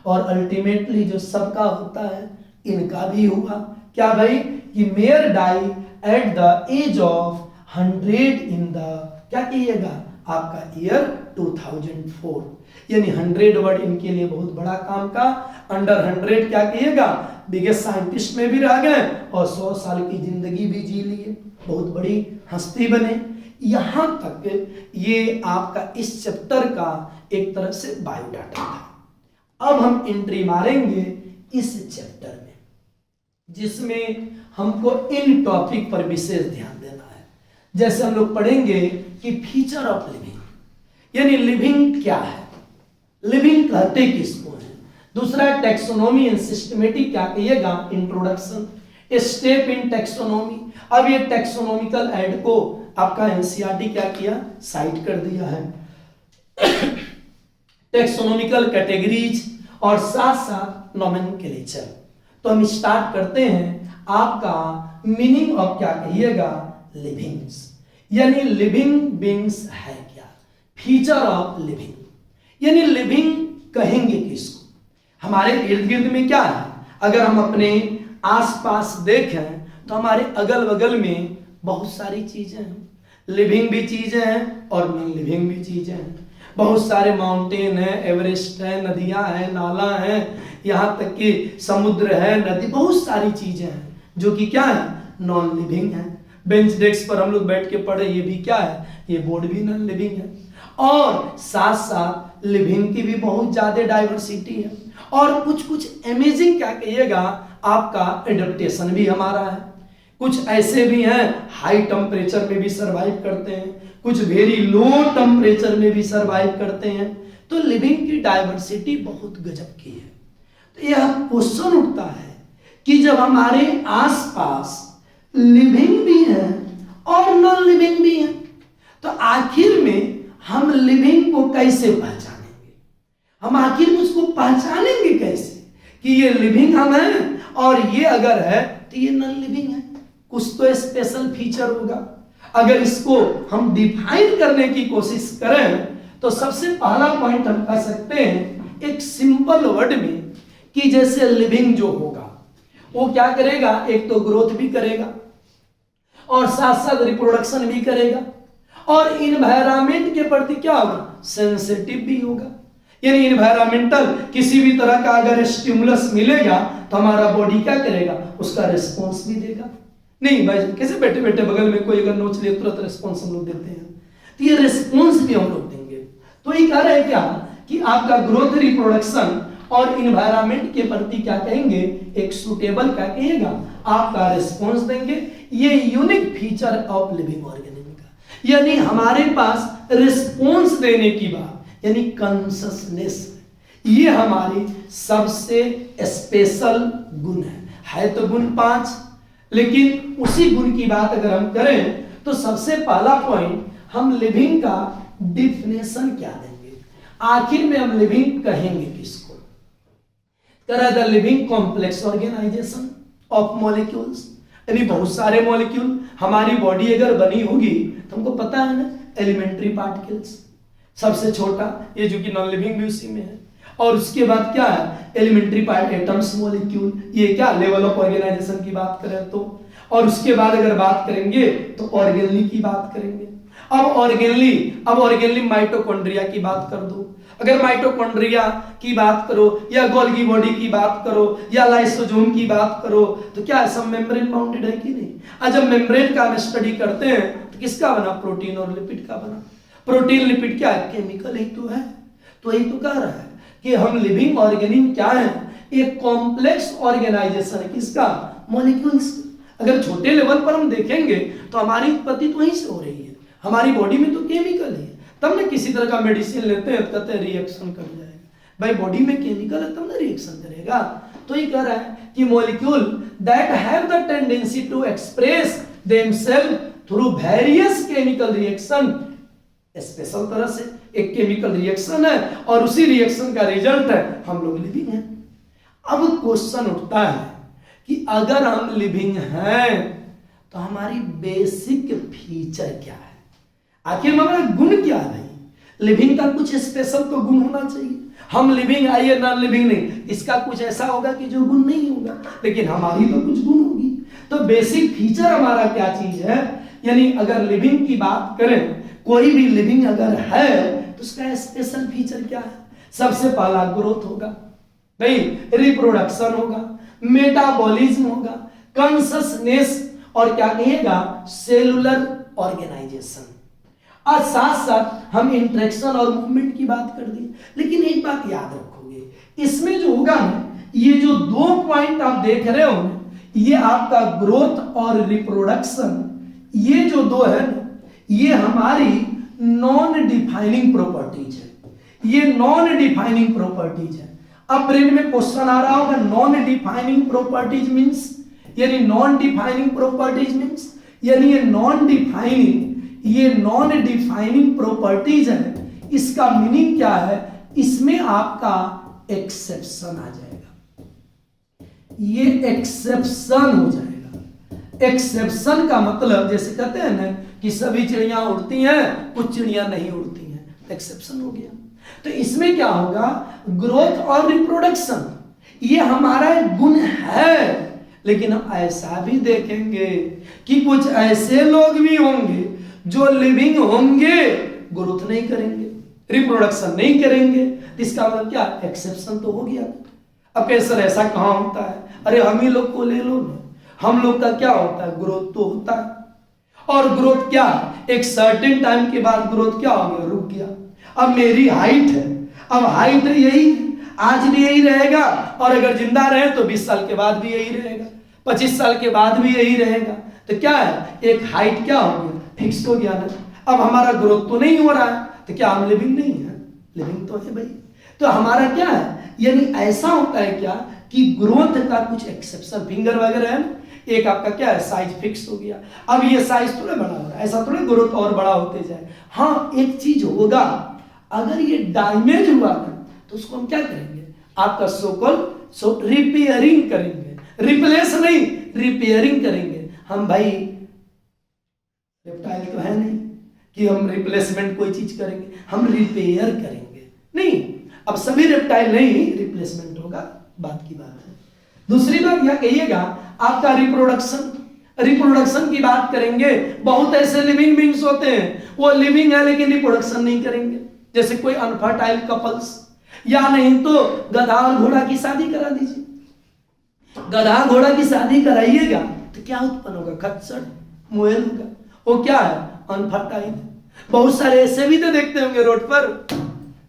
और अल्टीमेटली जो सबका होता है इनका भी हुआ क्या भाई कि Mayr die at the age of 100 in the क्या कहिएगा आपका ईयर 2004। यानी 100 वर्ड इनके लिए बहुत बड़ा काम का। अंडर 100 क्या कहिएगा बिगेस्ट साइंटिस्ट में भी रह गए और 100 साल की जिंदगी भी जी लिए बहुत बड़ी हस्ती बने। यहां तक ये आपका इस चैप्टर का एक तरह से बायोडाटा था। अब हम एंट्री मारेंगे इस चैप्टर में जिसमें हमको इन टॉपिक पर विशेष ध्यान देना है। जैसे हम लोग पढ़ेंगे कि फीचर ऑफ लिविंग यानी लिविंग क्या है लिविंग कहते किसको है। दूसरा टैक्सोनॉमी एंड सिस्टमेटिक क्या कहिएगा इंट्रोडक्शन स्टेप इन टैक्सोनॉमी। अब ये टैक्सोनॉमिकल ऐड को आपका एनसीईआरटी क्या किया साइट कर दिया है टैक्सोनॉमिकल कैटेगरीज और साथ साथ नोमेनक्लेचर। तो हम स्टार्ट करते हैं आपका मीनिंग ऑफ क्या कहिएगा लिविंग्स, यानी लिविंग बीइंग्स है क्या, फीचर ऑफ लिविंग, यानी लिविंग कहेंगे किसको? हमारे इर्द गिर्द में क्या है? अगर हम अपने आसपास देखें तो हमारे अगल बगल में बहुत सारी चीजें हैं, लिविंग भी चीजें हैं और नॉन लिविंग भी चीजें हैं। बहुत सारे माउंटेन है, एवरेस्ट है, नदियां हैं, नाला है, यहाँ तक कि समुद्र है, नदी, बहुत सारी चीजें हैं जो कि क्या है, नॉन लिविंग है। बेंच डेस्क पर हम लोग बैठ के पढ़े, ये भी क्या है, ये बोर्ड भी नॉन लिविंग है। और साथ साथ लिविंग की भी बहुत ज्यादा डाइवर्सिटी है। और कुछ कुछ अमेजिंग क्या कहिएगा, आपका एडेप्टेशन भी हमारा है। कुछ ऐसे भी हैं हाई टेम्परेचर में भी सरवाइव करते हैं, कुछ वेरी लो टेम्परेचर में भी सरवाइव करते हैं। तो लिविंग की डाइवर्सिटी बहुत गजब की है। तो यह क्वेश्चन उठता है कि जब हमारे आसपास लिविंग भी है और नॉन लिविंग भी है, तो आखिर में हम लिविंग को कैसे पहचानेंगे? हम आखिर में उसको पहचानेंगे कैसे कि ये लिविंग हम हैं और ये अगर है तो ये नॉन लिविंग है? कुछ तो स्पेशल फीचर होगा। अगर इसको हम डिफाइन करने की कोशिश करें तो सबसे पहला पॉइंट हम कह सकते हैं एक सिंपल वर्ड में कि जैसे लिविंग जो होगा वो क्या करेगा, एक तो ग्रोथ भी करेगा और साथ साथ रिप्रोडक्शन भी करेगा और इन्वायरमेंट के प्रति क्या होगा, सेंसिटिव भी होगा। यानी इन्वायरमेंटल किसी भी तरह का अगर स्टिमुलस मिलेगा तो हमारा बॉडी क्या करेगा, उसका रिस्पॉन्स भी देगा। नहीं भाई कैसे बैठे बैठे बगल में कोई अगर नोच ले तुरंत रिस्पॉन्स हम लोग देते हैं, तो ये रिस्पॉन्स भी हम लोग देंगे। तो ये कह रहे हैं क्या कि आपका ग्रोथ, रिप्रोडक्शन और इन्वायरमेंट के प्रति क्या कहेंगे, एक सुटेबल क्या कहिएगा, आपका रिस्पॉन्स देंगे। ये unique feature of living organism का, यानी हमारे पास रिस्पॉन्स देने की बात यानी कॉन्शसनेस, ये हमारी सबसे स्पेशल गुण है तो गुण 5, लेकिन उसी गुण की बात अगर हम करें तो सबसे पहला पॉइंट हम लिविंग का डिफिनेशन क्या देंगे, आखिर में हम लिविंग कहेंगे किसको? The living complex organization of molecules, यानी बहुत सारे मॉलिक्यूल। हमारी बॉडी अगर बनी होगी तो हमको पता है ना, एलिमेंट्री पार्टिकल्स सबसे छोटा, ये जो कि नॉन लिविंग भी उसी में है। और उसके बाद क्या है, एलिमेंट्री पार्ट एटम्स मॉलिक्यूल, ये क्या लेवल ऑफ ऑर्गेनाइजेशन की बात करें तो। और उसके बाद अगर बात करेंगे तो ऑर्गेनली की बात करेंगे। अब ऑर्गेनली माइटोकॉन्ड्रिया की बात कर दो, अगर माइटोकॉन्ड्रिया की बात करो या गोल्गी बॉडी की बात करो या लाइसोसोम की बात करो तो क्या है, सब मेम्ब्रेन बाउंडेड है कि नहीं? आज जब मेम्ब्रेन का हम स्टडी करते हैं तो किसका बना, प्रोटीन और लिपिड का बना। प्रोटीन लिपिड क्या है, केमिकल ही तो है। तो यही तो कह रहा है कि हम लिविंग ऑर्गेनिज्म क्या है, एक कॉम्प्लेक्स ऑर्गेनाइजेशन है किसका, मॉलिक्यूल्स। अगर छोटे लेवल पर हम देखेंगे तो हमारी उत्पत्ति तो वहीं से हो रही है, हमारी बॉडी में तो केमिकल है। तब ना किसी तरह का मेडिसिन लेते हैं तो कहते हैं रिएक्शन कर जाएगा, भाई बॉडी में केमिकल है तब ना रिएक्शन करेगा। तो ये कह रहा है कि molecule that have the tendency to express themselves through various chemical reaction, special तरह से एक केमिकल रिएक्शन है और उसी रिएक्शन का रिजल्ट है हम लोग लिविंग हैं। अब क्वेश्चन उठता है कि अगर हम लिविंग हैं तो हमारी बेसिक फीचर क्या है, आखिर में हमारा गुण क्या है? भाई लिविंग का कुछ स्पेशल तो गुण होना चाहिए। हम लिविंग आइए नॉन लिविंग नहीं, इसका कुछ ऐसा होगा कि जो गुण नहीं होगा, लेकिन हमारी तो कुछ गुण होगी। तो बेसिक फीचर हमारा क्या चीज है, यानी अगर लिविंग की बात करें, कोई भी लिविंग अगर है तो उसका स्पेशल फीचर क्या है? सबसे पहला ग्रोथ होगा, भाई रिप्रोडक्शन होगा, मेटाबॉलिज्म होगा, कॉन्शसनेस और क्या कहिएगा, सेलुलर ऑर्गेनाइजेशन। और साथ साथ हम इंटरेक्शन और मूवमेंट की बात कर दी। लेकिन एक बात याद रखोगे, इसमें जो होगा ना, ये जो 2 पॉइंट आप देख रहे हो, ये आपका ग्रोथ और रिप्रोडक्शन, ये जो 2 है ना, ये हमारी नॉन डिफाइनिंग प्रॉपर्टीज है। ये नॉन डिफाइनिंग प्रॉपर्टीज है। अब ब्रेन में क्वेश्चन आ रहा होगा, नॉन डिफाइनिंग प्रॉपर्टीज मींस, यानी नॉन डिफाइनिंग प्रॉपर्टीज मींस, यानी ये नॉन डिफाइनिंग प्रॉपर्टीज है, इसका मीनिंग क्या है? इसमें आपका एक्सेप्शन आ जाएगा, ये एक्सेप्शन हो जाएगा। एक्सेप्शन का मतलब जैसे कहते हैं ना कि सभी चिड़िया उड़ती हैं, कुछ चिड़िया नहीं उड़ती हैं, एक्सेप्शन हो गया। तो इसमें क्या होगा, ग्रोथ और रिप्रोडक्शन ये हमारा एक गुण है, लेकिन हम ऐसा भी देखेंगे कि कुछ ऐसे लोग भी होंगे जो लिविंग होंगे, ग्रोथ नहीं करेंगे, रिप्रोडक्शन नहीं करेंगे। इसका मतलब क्या, एक्सेप्शन तो हो गया। अब कैसे सर ऐसा कहाँ होता है, अरे हम ही लोग को ले लो ना, हम लोग का क्या होता है, ग्रोथ तो होता है। और ग्रोथ क्या, एक सर्टेन टाइम के बाद ग्रोथ क्या हो गया, रुक गया। अब मेरी हाइट है, अब हाइट यही आज भी यही रहेगा, और अगर जिंदा रहे तो 20 साल के बाद भी यही रहेगा, 25 साल के बाद भी यही रहेगा। तो क्या है, एक हाइट क्या हो गया, फिक्स हो गया ना। अब हमारा ग्रोथ तो नहीं हो रहा है, तो क्या हम लिविंग नहीं है, लिविंग तो है भाई। तो हमारा क्या है, यानी ऐसा होता है क्या कि ग्रोथ का कुछ एक्सेप्शन, फिंगर वगैरह है ना, एक आपका क्या है, साइज फिक्स हो गया। अब ये साइज थोड़ा बड़ा हो रहा है, ऐसा थोड़ा ग्रोथ और बड़ा होते जाए। हाँ एक चीज होगा, अगर ये डैमेज हुआ ना तो उसको हम क्या करेंगे, आपका सो रिपेयरिंग करेंगे, रिप्लेस नहीं, रिपेयरिंग करेंगे हम। भाई रेप्टाइल तो है नहीं कि हम रिप्लेसमेंट कोई चीज करेंगे, हम रिपेयर करेंगे नहीं। अब सभी रेप्टाइल नहीं, रिप्लेसमेंट होगा, बात की बात है। दूसरी बात यह कहिएगा, आपका रिप्रोडक्शन, रिप्रोडक्शन की बात करेंगे। बहुत ऐसे लिविंग बींग्स होते हैं, वो लिविंग है लेकिन रिप्रोडक्शन नहीं करेंगे, जैसे कोई अनफर्टाइल कपल्स, या नहीं तो गधा और घोड़ा की शादी करा दीजिए। गधा घोड़ा की शादी कराइएगा तो क्या उत्पन्न होगा, खच्चर मोयल होगा, वो क्या है, अनफर्टाइल। बहुत सारे ऐसे भी तो देखते होंगे रोड पर,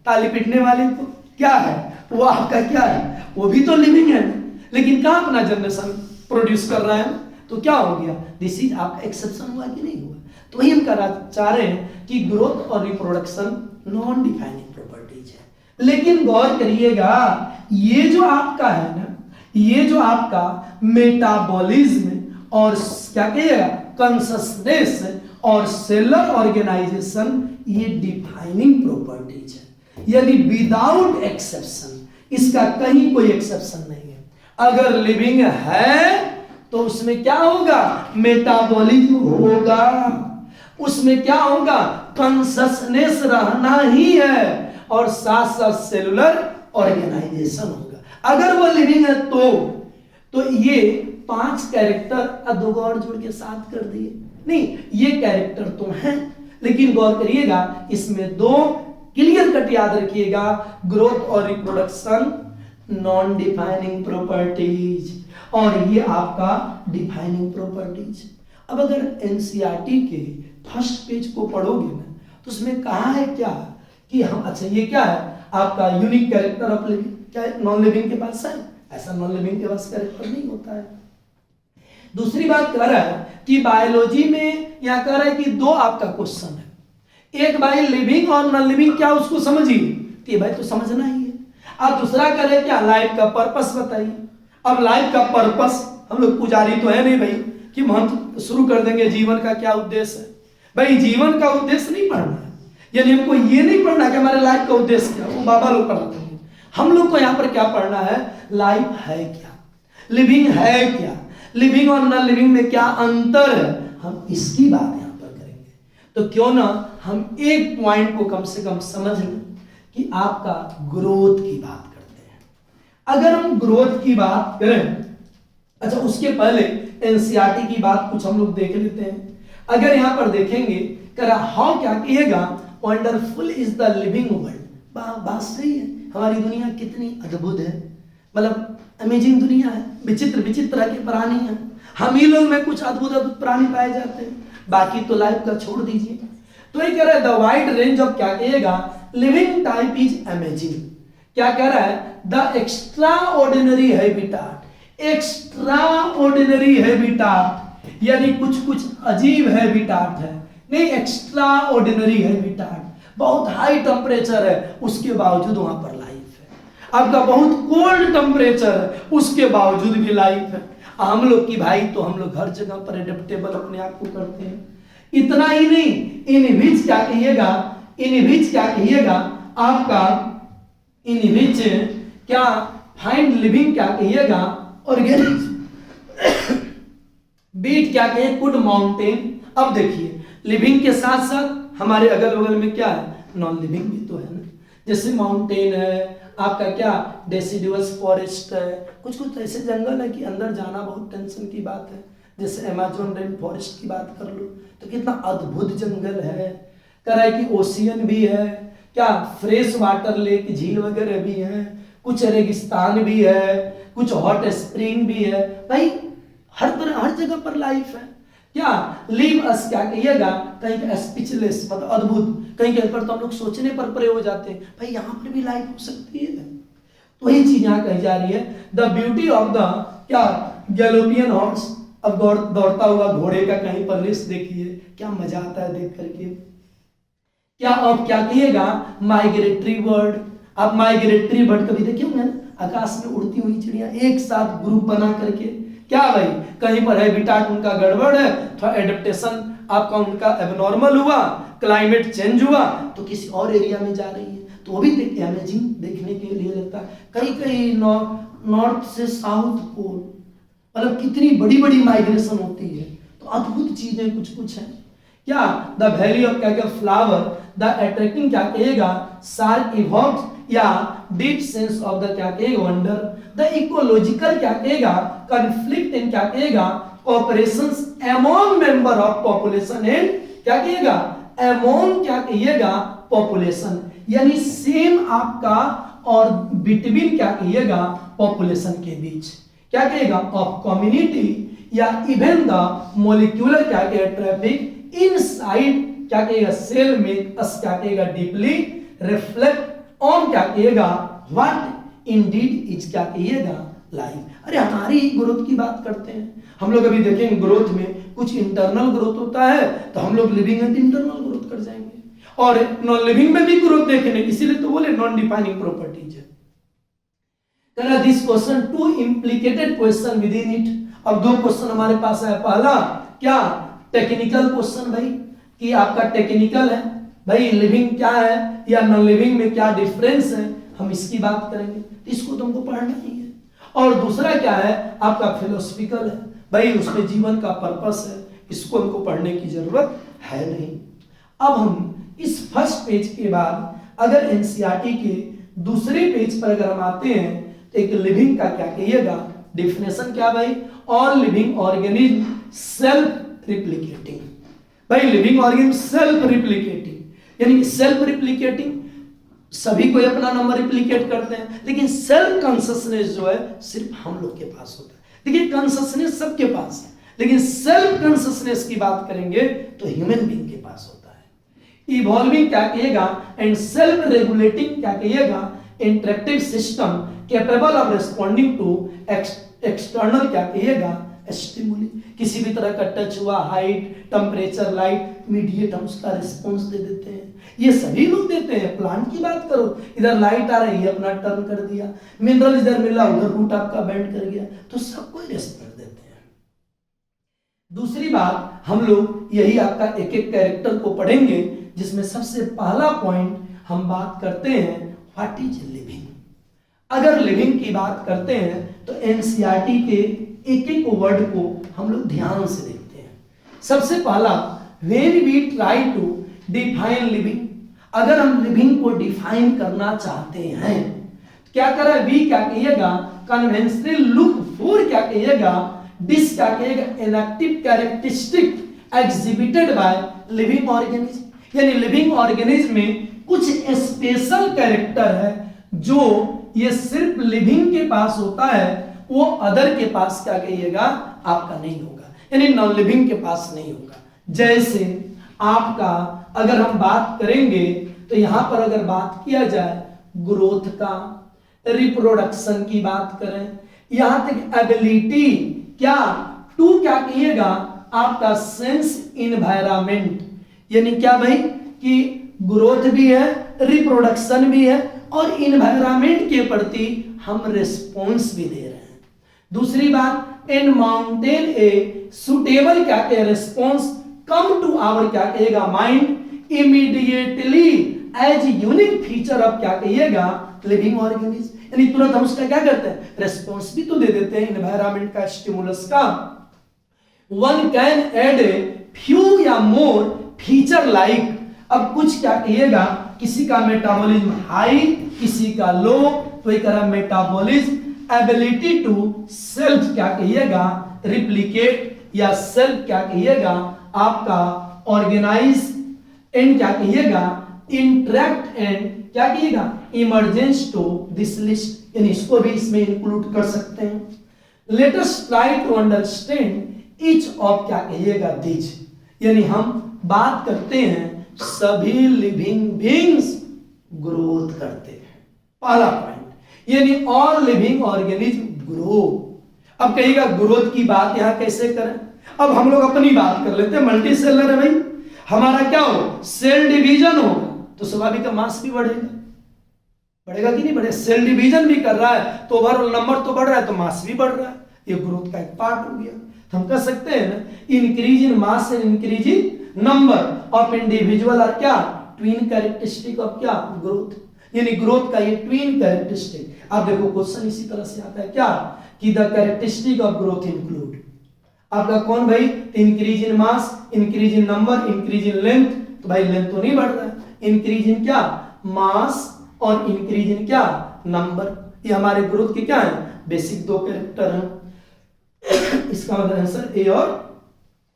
ताली पीटने वाले को क्या है, वो आपका क्या है, वो भी तो लिविंग है, लेकिन कहाँ अपना जनरेशन प्रोड्यूस कर रहा है। तो क्या हो गया, दिस इज आपका एक्सेप्शन हुआ कि नहीं हुआ। तो वही हम चाह रहे हैं कि ग्रोथ और रिप्रोडक्शन नॉन डिफाइनिंग प्रॉपर्टीज है। लेकिन गौर करिएगा, ये जो आपका है ना, ये जो आपका मेटाबॉलिज्म और क्या कहिएगा, कॉन्शसनेस और सेलुलर ऑर्गेनाइजेशन, ये डिफाइनिंग प्रॉपर्टीज है। यानी विदाउट एक्सेप्शन, इसका कहीं कोई एक्सेप्शन नहीं है। अगर लिविंग है तो उसमें क्या होगा, मेटाबॉलिज्म होगा, उसमें क्या होगा, कॉन्शसनेस रहना ही है, और साथ साथ सेलुलर ऑर्गेनाइजेशन होगा। अगर वो लिविंग है तो ये 5 कैरेक्टर 2 और जोड़ के 7 कर दिए, नहीं ये कैरेक्टर तो हैं, लेकिन गौर करिएगा इसमें 2 क्लियर कट याद रखिएगा, ग्रोथ और रिप्रोडक्शन नॉन डिफाइनिंग प्रॉपर्टीज, और ये आपका डिफाइनिंग प्रॉपर्टीज। अब अगर एनसीईआरटी के फर्स्ट पेज को पढ़ोगे ना तो उसमें कहा है क्या कि हम, अच्छा ये क्या है आपका यूनिक कैरेक्टर ऑफ लिविंग, क्या नॉन लिविंग के पास है, ऐसा नॉन लिविंग के पास कैरेक्टर नहीं होता है। दूसरी बात कह रहा है कि बायोलॉजी में यहां कह रहा है कि 2 आपका क्वेश्चन है, एक भाई लिविंग और नॉन लिविंग क्या उसको समझिए, तो भाई तो समझना ही है। अब दूसरा कह रहे क्या, लाइफ का पर्पस बताइए। अब लाइफ का पर्पस, हम लोग पुजारी तो है नहीं भाई कि हम शुरू कर देंगे जीवन का क्या उद्देश्य है। भाई जीवन का उद्देश्य नहीं पढ़ना है, यानी हमको ये नहीं पढ़ना कि हमारे लाइफ का उद्देश्य क्या, वो बाबा लोग पढ़ाते हैं। हम लोग को यहाँ पर क्या पढ़ना है, लाइफ है क्या, लिविंग है क्या, लिविंग और नॉन लिविंग में क्या अंतर है, हम इसकी बात यहाँ पर करेंगे। तो क्यों ना हम एक पॉइंट को कम से कम समझ लें कि आपका ग्रोथ की बात करते हैं। अगर हम ग्रोथ की बात करें, अच्छा उसके पहले एनसीईआरटी की बात कुछ हम लोग देख लेते हैं। अगर यहां पर देखेंगे करा हाउ, क्या कहिएगा, wonderful is the living world. बात सही है, हमारी दुनिया कितनी अद्भुत है, मतलब अमेजिंग दुनिया है, विचित्र विचित्र तरह के प्राणी हैं, हम ही लोग में कुछ अद्भुत अद्भुत प्राणी पाए जाते हैं, बाकी तो लाइफ का छोड़ दीजिए। तो ये कह रहा है द वाइड रेंज ऑफ, क्या कहिएगा, लिविंग टाइप इज अमेजिंग। क्या कह रहा है, the extra ordinary habitat, extra ordinary habitat यानी कुछ कुछ अजीब हैबिटाट है, नहीं एक्स्ट्रा ऑर्डिनरी हैबिटाट, बहुत हाई टेम्परेचर है उसके बावजूद वहां पर लाइफ है, आपका बहुत कोल्ड टेम्परेचर है उसके बावजूद भी लाइफ है। हम लोग की भाई तो हम लोग हर जगह पर एडेप्टेबल अपने आप को करते हैं। इतना ही नहीं, इन विच क्या कहिएगा, इन विच क्या कहिएगा आपका, इन विच क्या फाइंड लिविंग, क्या कहिएगा ऑर्गेनिज्म, बीट क्या कहे, कुड माउंटेन। अब देखिए लिविंग के साथ साथ हमारे अगल बगल में क्या है, नॉन लिविंग भी तो है ना, जैसे माउंटेन है, आपका क्या डेसिडुअस फॉरेस्ट है, कुछ कुछ ऐसे जंगल है कि अंदर जाना बहुत टेंशन की बात है। जैसे अमेज़न रेन फॉरेस्ट की बात कर लो तो कितना अद्भुत जंगल है। कह रहा है कि ओशियन भी है, क्या फ्रेश वाटर लेक झील वगैरह भी है, कुछ रेगिस्तान भी है, कुछ हॉट स्प्रिंग भी है। भाई हर तरह हर जगह पर लाइफ है। क्या लीव अस क्या कहिएगा, कहीं पे स्पीचलेस मतलब अद्भुत, कहीं कहीं पर तो हम लोग सोचने पर परे हो जाते हैं, भाई यहाँ पर भी लाइफ हो सकती है। तो वही चीज यहाँ कही जा रही है, द ब्यूटी ऑफ द क्या गैलोपियन हॉर्स। अब दौड़ता हुआ घोड़े का कहीं पर रेस देखिए, क्या मजा आता है देख करके। क्या अब क्या कहिएगा, माइग्रेटरी बर्ड। आप माइग्रेटरी बर्ड कभी देखे होंगे ना, आकाश में उड़ती हुई चिड़िया एक साथ ग्रुप बना करके, क्या भाई कहीं पर हैबिटाट उनका गड़बड़ है, थोड़ा एडेप्टेशन आपका उनका एबनॉर्मल हुआ, क्लाइमेट चेंज हुआ तो किसी और एरिया में जा रही है, तो वो भी अमेजिंग देखने के लिए लगता है। कहीं कहीं नॉर्थ से साउथ पोल, मतलब कितनी बड़ी बड़ी माइग्रेशन होती है, तो अद्भुत चीजें कुछ कुछ है। क्या द वैली ऑफ क्या क्या फ्लावर, द अट्रैक्टिंग क्या कहेगा शार्क इवॉक्स या डीप सेंस ऑफ द क्या कहेगा वंडर, द इकोलॉजिकल क्या कहेगा कॉन्फ्लिक्ट इन क्या कहेगा cooperations among member of population and क्या कहेगा अमॉन्ग क्या कहिएगा पॉपुलेशन, यानी सेम आपका और बिटवीन क्या कहिएगा पॉपुलेशन के बीच क्या कहेगा ऑफ कम्युनिटी या इवन द मोलिक्यूलर क्या कहेगा ट्रैफिक इनसाइड क्या कहेगा सेल में अस क्या कहेगा डीपली रिफ्लेक्ट ऑन क्या कहेगा व्हाट इंडीड इज क्या कहिएगा लाइफ। अरे हमारी ग्रोथ की बात करते हैं हम लोग, अभी देखेंगे ग्रोथ में कुछ इंटरनल ग्रोथ होता है तो हम लोग लिविंग एंड इंटरनल ग्रोथ कर जाएंगे, और नॉन लिविंग में भी ग्रोथ देखेंगे, इसीलिए तो बोले नॉन डिफाइनिंग प्रॉपर्टीज है। This question to implicated question with in it. अब दो क्वेश्चन हमारे पास है, पहला क्या टेक्निकल क्वेश्चन भाई कि आपका टेक्निकल है भाई लिविंग क्या है या नॉन लिविंग में क्या डिफरेंस है, हम इसकी बात करेंगे, इसको तुमको पढ़ना ही है। और दूसरा क्या है आपका फिलोसफिकल है भाई, उसमें जीवन का पर्पस है, इसको हमको पढ़ने की जरूरत है नहीं। अब हम इस फर्स्ट पेज के बाद अगर एनसीईआरटी के दूसरे पेज पर अगर हम आते हैं तो एक लिविंग का क्या कहिएगा डेफिनेशन क्या भाई, all living organism self replicating. भाई लिविंग ऑर्गेनिज्म सेल्फ रिप्लिकेटिंग, यानी सेल्फ रिप्लिकेटिंग सभी कोई अपना नंबर रिप्लिकेट करते हैं, लेकिन सेल्फ कॉन्शियसनेस जो है सिर्फ हम लोग के पास होता है। देखिए कॉन्शियसनेस सबके पास है, लेकिन सेल्फ कॉन्शियसनेस की बात करेंगे तो ह्यूमन बीइंग के पास होता है। इवॉल्विंग क्या कहिएगा एंड सेल्फ रेगुलेटिंग क्या कहिएगा interactive system capable of responding to external क्या कहिएगा स्टिमुली, किसी भी तरह का टच हुआ, हाइट, टेम्परेचर, लाइट, इमीडिएट हम उसका रिस्पॉन्स दे देते हैं। ये सभी लोग देते हैं। प्लांट की बात करो, इधर लाइट आ रही है अपना टर्न कर दिया, मिनरल इधर मिला उधर रूट आपका बेंड कर गया, तो सबको रिस्पॉन्स देते हैं। दूसरी बात हम लोग यही आपका एक एक कैरेक्टर को पढ़ेंगे, जिसमें सबसे पहला पॉइंट हम बात करते हैं व्हाट इज लिविंग। अगर लिविंग की बात करते हैं तो एनसीईआरटी के एक एक वर्ड को हम लोग ध्यान से देखते हैं। सबसे पहला when we try to define living, अगर हम लिविंग को डिफाइन करना चाहते हैं क्या करें, वी क्या कहिएगा कन्वेंशनल लुक फॉर क्या कहिएगा दिस क्या कहिएगा inactive characteristic exhibited by living organism, यानी लिविंग ऑर्गेनिज्म में कुछ स्पेशल कैरेक्टर है जो ये सिर्फ लिविंग के पास होता है, वो अदर के पास क्या कहिएगा आपका नहीं होगा, यानी नॉन लिविंग के पास नहीं होगा। जैसे आपका अगर हम बात करेंगे तो यहां पर अगर बात किया जाए ग्रोथ का, रिप्रोडक्शन की बात करें, यहां तक एबिलिटी क्या टू क्या कहिएगा आपका सेंस इन्वायरमेंट, यानी क्या भाई कि ग्रोथ भी है, रिप्रोडक्शन भी है और इन्वायरमेंट के प्रति हम रिस्पॉन्स भी दे रहे हैं। दूसरी बात इन माउंटेन ए सुटेबल क्या कहे रिस्पॉन्स कम टू आवर क्या कहेगा mind immediately as unique feature of क्या कहिएगा लिविंग ऑर्गेनिज्म, यानी तुरंत हम उसका क्या करते हैं रिस्पॉन्स भी तो दे देते हैं इन्वायरमेंट का, स्टिमुलस का। One can add a few या मोर फीचर लाइक, अब कुछ क्या कहिएगा, किसी का मेटाबॉलिज्म हाई, किसी का लो, तो ये करा मेटाबॉलिज्म, एबिलिटी टू सेल्फ क्या कहिएगा रिप्लिकेट, या सेल्फ क्या कहिएगा आपका ऑर्गेनाइज, एंड क्या कहिएगा इंटरेक्ट, एंड क्या कहिएगा इमरजेंस टू दिस लिस्ट, यानी इसको भी इसमें इंक्लूड कर सकते हैं। Let us try to understand each of क्या कहिएगा दीज, यानी हम बात करते हैं सभी लिविंग बीइंग्स ग्रोथ करते हैं, पहला पॉइंट, यानी ऑल लिविंग ऑर्गेनिज्म ग्रो। अब कहिएगा ग्रोथ की बात यहां कैसे करें, अब हम लोग अपनी बात कर लेते हैं, मल्टी सेलर है भाई, हमारा क्या हो सेल डिवीजन होगा तो स्वाभाविक मास भी बढ़ेगा, बढ़ेगा कि नहीं बढ़ेगा, सेल डिवीजन भी कर रहा है तो ओवरऑल नंबर तो बढ़ रहा है तो मास भी बढ़ रहा है, ये ग्रोथ का एक पार्ट हो गया। तो हम कह सकते हैं ना increase in mass and increase in number of individual और क्या ट्विन कैरेक्टरिस्टिक ऑफ क्या ग्रोथ, यानी ग्रोथ का ये ट्विन कैरेक्टरिस्टिक। आप देखो क्वेश्चन इसी तरह से आता है क्या कि the characteristic of growth include, आपका कौन भाई increase in mass, increase in number, increase in length, तो भाई लेंथ तो नहीं बढ़ रहा है, इंक्रीज इन क्या मास और इंक्रीज इन क्या नंबर, ये हमारे ग्रोथ के क्या है बेसिक दो कैरेक्टर हैं। इसका मतलब आंसर ए और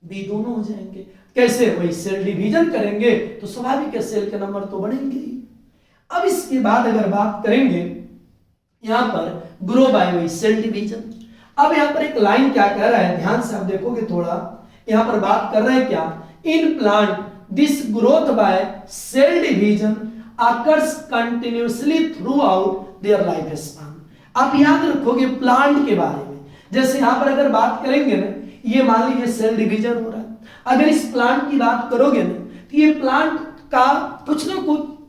बी दोनों हो जाएंगे। कैसे वही सेल डिवीजन करेंगे तो स्वाभाविक है सेल के नंबर तो बढ़ेंगे ही। अब इसके बाद अगर बात करेंगे यहां पर ग्रो बाय वही सेल डिवीजन, अब यहां पर एक लाइन क्या कह रहा है ध्यान से आप देखोगे थोड़ा, यहां पर बात कर रहे हैं क्या in plant this growth by cell division occurs continuously throughout their life span। आप याद रखोगे प्लांट के बारे में, जैसे यहां पर अगर बात करेंगे ना, ये मान लीजिए सेल डिवीजन हो रहा है, अगर इस प्लांट की बात करोगे ना तो ये प्लांट का कुछ ना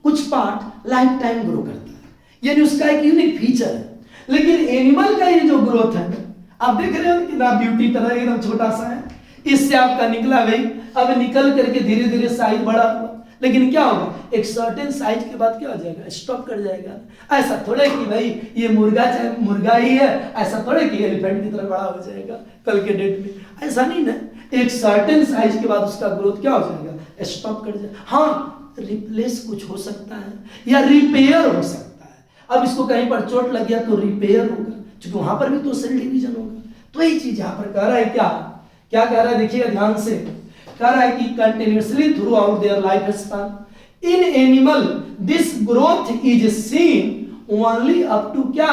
कुछ पार्ट लाइफ टाइम ग्रो करता है, यानी उसका एक यूनिक फीचर है। लेकिन एनिमल का ये जो ग्रोथ है ना, आप देख रहे हो कितना ब्यूटी तरह एकदम छोटा सा है, इससे आपका निकला भाई, अब निकल करके धीरे धीरे साइज बड़ा हुआ, लेकिन क्या होगा एक सर्टेन साइज के बाद क्या हो जाएगा स्टॉप कर जाएगा। ऐसा थोड़े कि भाई ये मुर्गा चाहे मुर्गा ही है, ऐसा थोड़े कि एलिफेंट की तरह बड़ा हो जाएगा कल के डेट में, ऐसा नहीं ना, एक सर्टेन साइज के बाद उसका ग्रोथ क्या हो जाएगा स्टॉप कर जाएगा। हाँ रिप्लेस कुछ हो सकता है या रिपेयर हो सकता है, अब इसको कहीं पर चोट लग गया तो रिपेयर होगा, क्योंकि वहां पर भी तो सेल डिवीजन होगा। तो यही चीज यहां पर कह रहा है क्या क्या कह रहा है देखिए ध्यान से, कह रहा है कि continuously throughout their life span in animal this growth is seen only up to क्या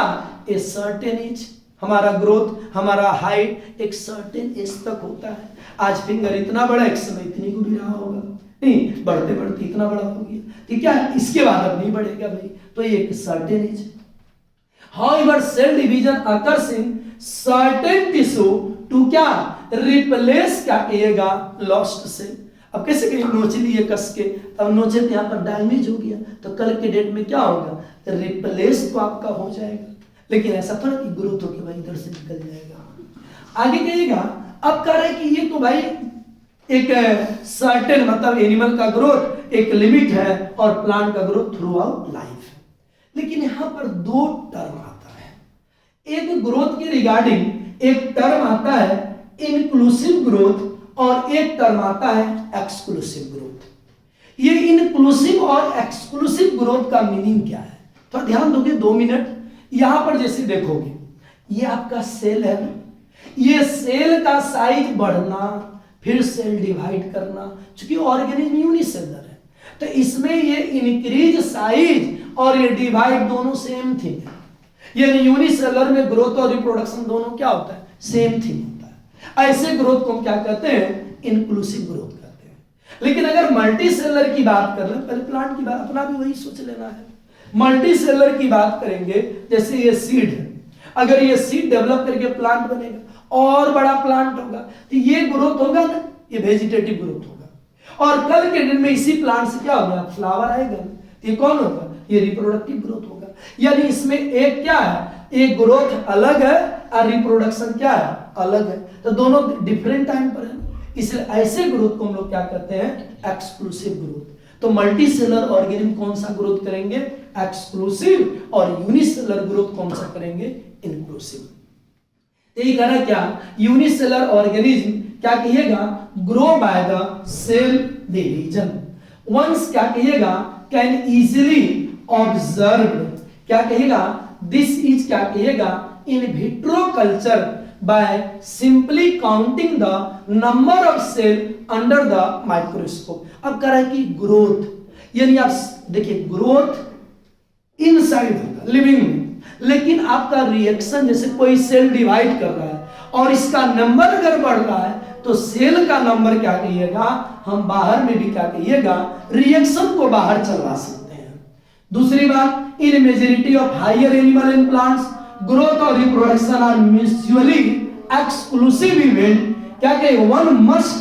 ए सर्टेन एज, हमारा ग्रोथ हमारा हाइट एक सर्टेन एज तक होता है। आज फिंगर इतना बड़ा, एक समय इतनी को भी रहा होगा, नहीं बढ़ते बढ़ते इतना बड़ा हो गया, ठीक है, इसके बाद अब नहीं बढ़ेगा भाई, तो ये एक certain age. However cell division occurs in certain tissue to क्या रिप्लेस क्या कहिएगा लॉस्ट सेल। अब कैसे कहीं नोच लिए कस के, अब नोचे तो यहाँ पर डैमेज हो गया तो कल के डेट में क्या होगा रिप्लेस तो आपका हो जाएगा, लेकिन ऐसा थोड़ा कि ग्रोथ होकर भाई इधर से निकल जाएगा। आगे कहिएगा अब कह रहे हैं कि ये तो भाई एक सर्टेन मतलब एनिमल का ग्रोथ एक लिमिट है और प्लांट का ग्रोथ थ्रू आउट लाइफ है, लेकिन यहां पर दो टर्म आता है, एक ग्रोथ के रिगार्डिंग एक टर्म आता है इंक्लूसिव ग्रोथ और एक टर्म आता है एक्सक्लूसिव ग्रोथ। ये इंक्लूसिव और एक्सक्लूसिव ग्रोथ का मीनिंग क्या है तो ध्यान दोगे 2 मिनट। यहां पर जैसे देखोगे ये आपका सेल है, ये सेल का साइज बढ़ना फिर सेल डिवाइड करना, क्योंकि ऑर्गेनिज्म यूनिसेलर है तो इसमें ये इंक्रीज साइज और ये डिवाइड दोनों सेम थिंग है, यानी यूनिसेलर में ग्रोथ और रिप्रोडक्शन दोनों क्या होता है सेम थिंग होता है। ऐसे ग्रोथ को हम क्या कहते हैं इंक्लूसिव ग्रोथ कहते हैं। लेकिन अगर मल्टी सेलर की बात कर लें, पहले प्लांट की बात अपना भी वही सोच लेना है, मल्टी सेलर की बात करेंगे जैसे ये सीड है, अगर ये सीड डेवलप करके प्लांट बनेगा और बड़ा प्लांट होगा तो ये ग्रोथ होगा ना, ये वेजिटेटिव ग्रोथ होगा, और कल के दिन में इसी प्लांट से क्या होगा फ्लावर आएगा, ये कौन होगा ये रिप्रोडक्टिव ग्रोथ होगा। यानी इसमें एक क्या है एक ग्रोथ अलग है और रिप्रोडक्शन क्या है अलग है, तो दोनों डिफरेंट टाइम पर है, इसलिए ऐसे ग्रोथ को हम लोग क्या कहते हैं एक्सक्लूसिव ग्रोथ। तो मल्टी सेलर ऑर्गेनिज्म कौन सा ग्रोथ करेंगे एक्सक्लूसिव और यूनिसेलर ग्रोथ कौन सा करेंगे इंक्लूसिव। यही कह रहा क्या, यूनिसेलर ऑर्गेनिज्म क्या कहिएगा, grow by the cell division. Once क्या कहिएगा, कैन इजीली ऑब्जर्व्ड, क्या कहिएगा, दिस इज क्या कहिएगा, in vitro culture by simply counting the number of cell under the microscope. अब कह रहा है कि ग्रोथ, यानी आप देखिए ग्रोथ इनसाइड होता है लिविंग में, लेकिन आपका रिएक्शन जैसे कोई सेल डिवाइड कर रहा है और इसका नंबर अगर बढ़ रहा है तो सेल का नंबर क्या कहिएगा, हम बाहर में भी क्या कहिएगा, रिएक्शन को बाहर चलवा सकते हैं। दूसरी बात, in majority of higher animal and plants growth और reproduction are mutually exclusive event, क्या कहे, वन मस्ट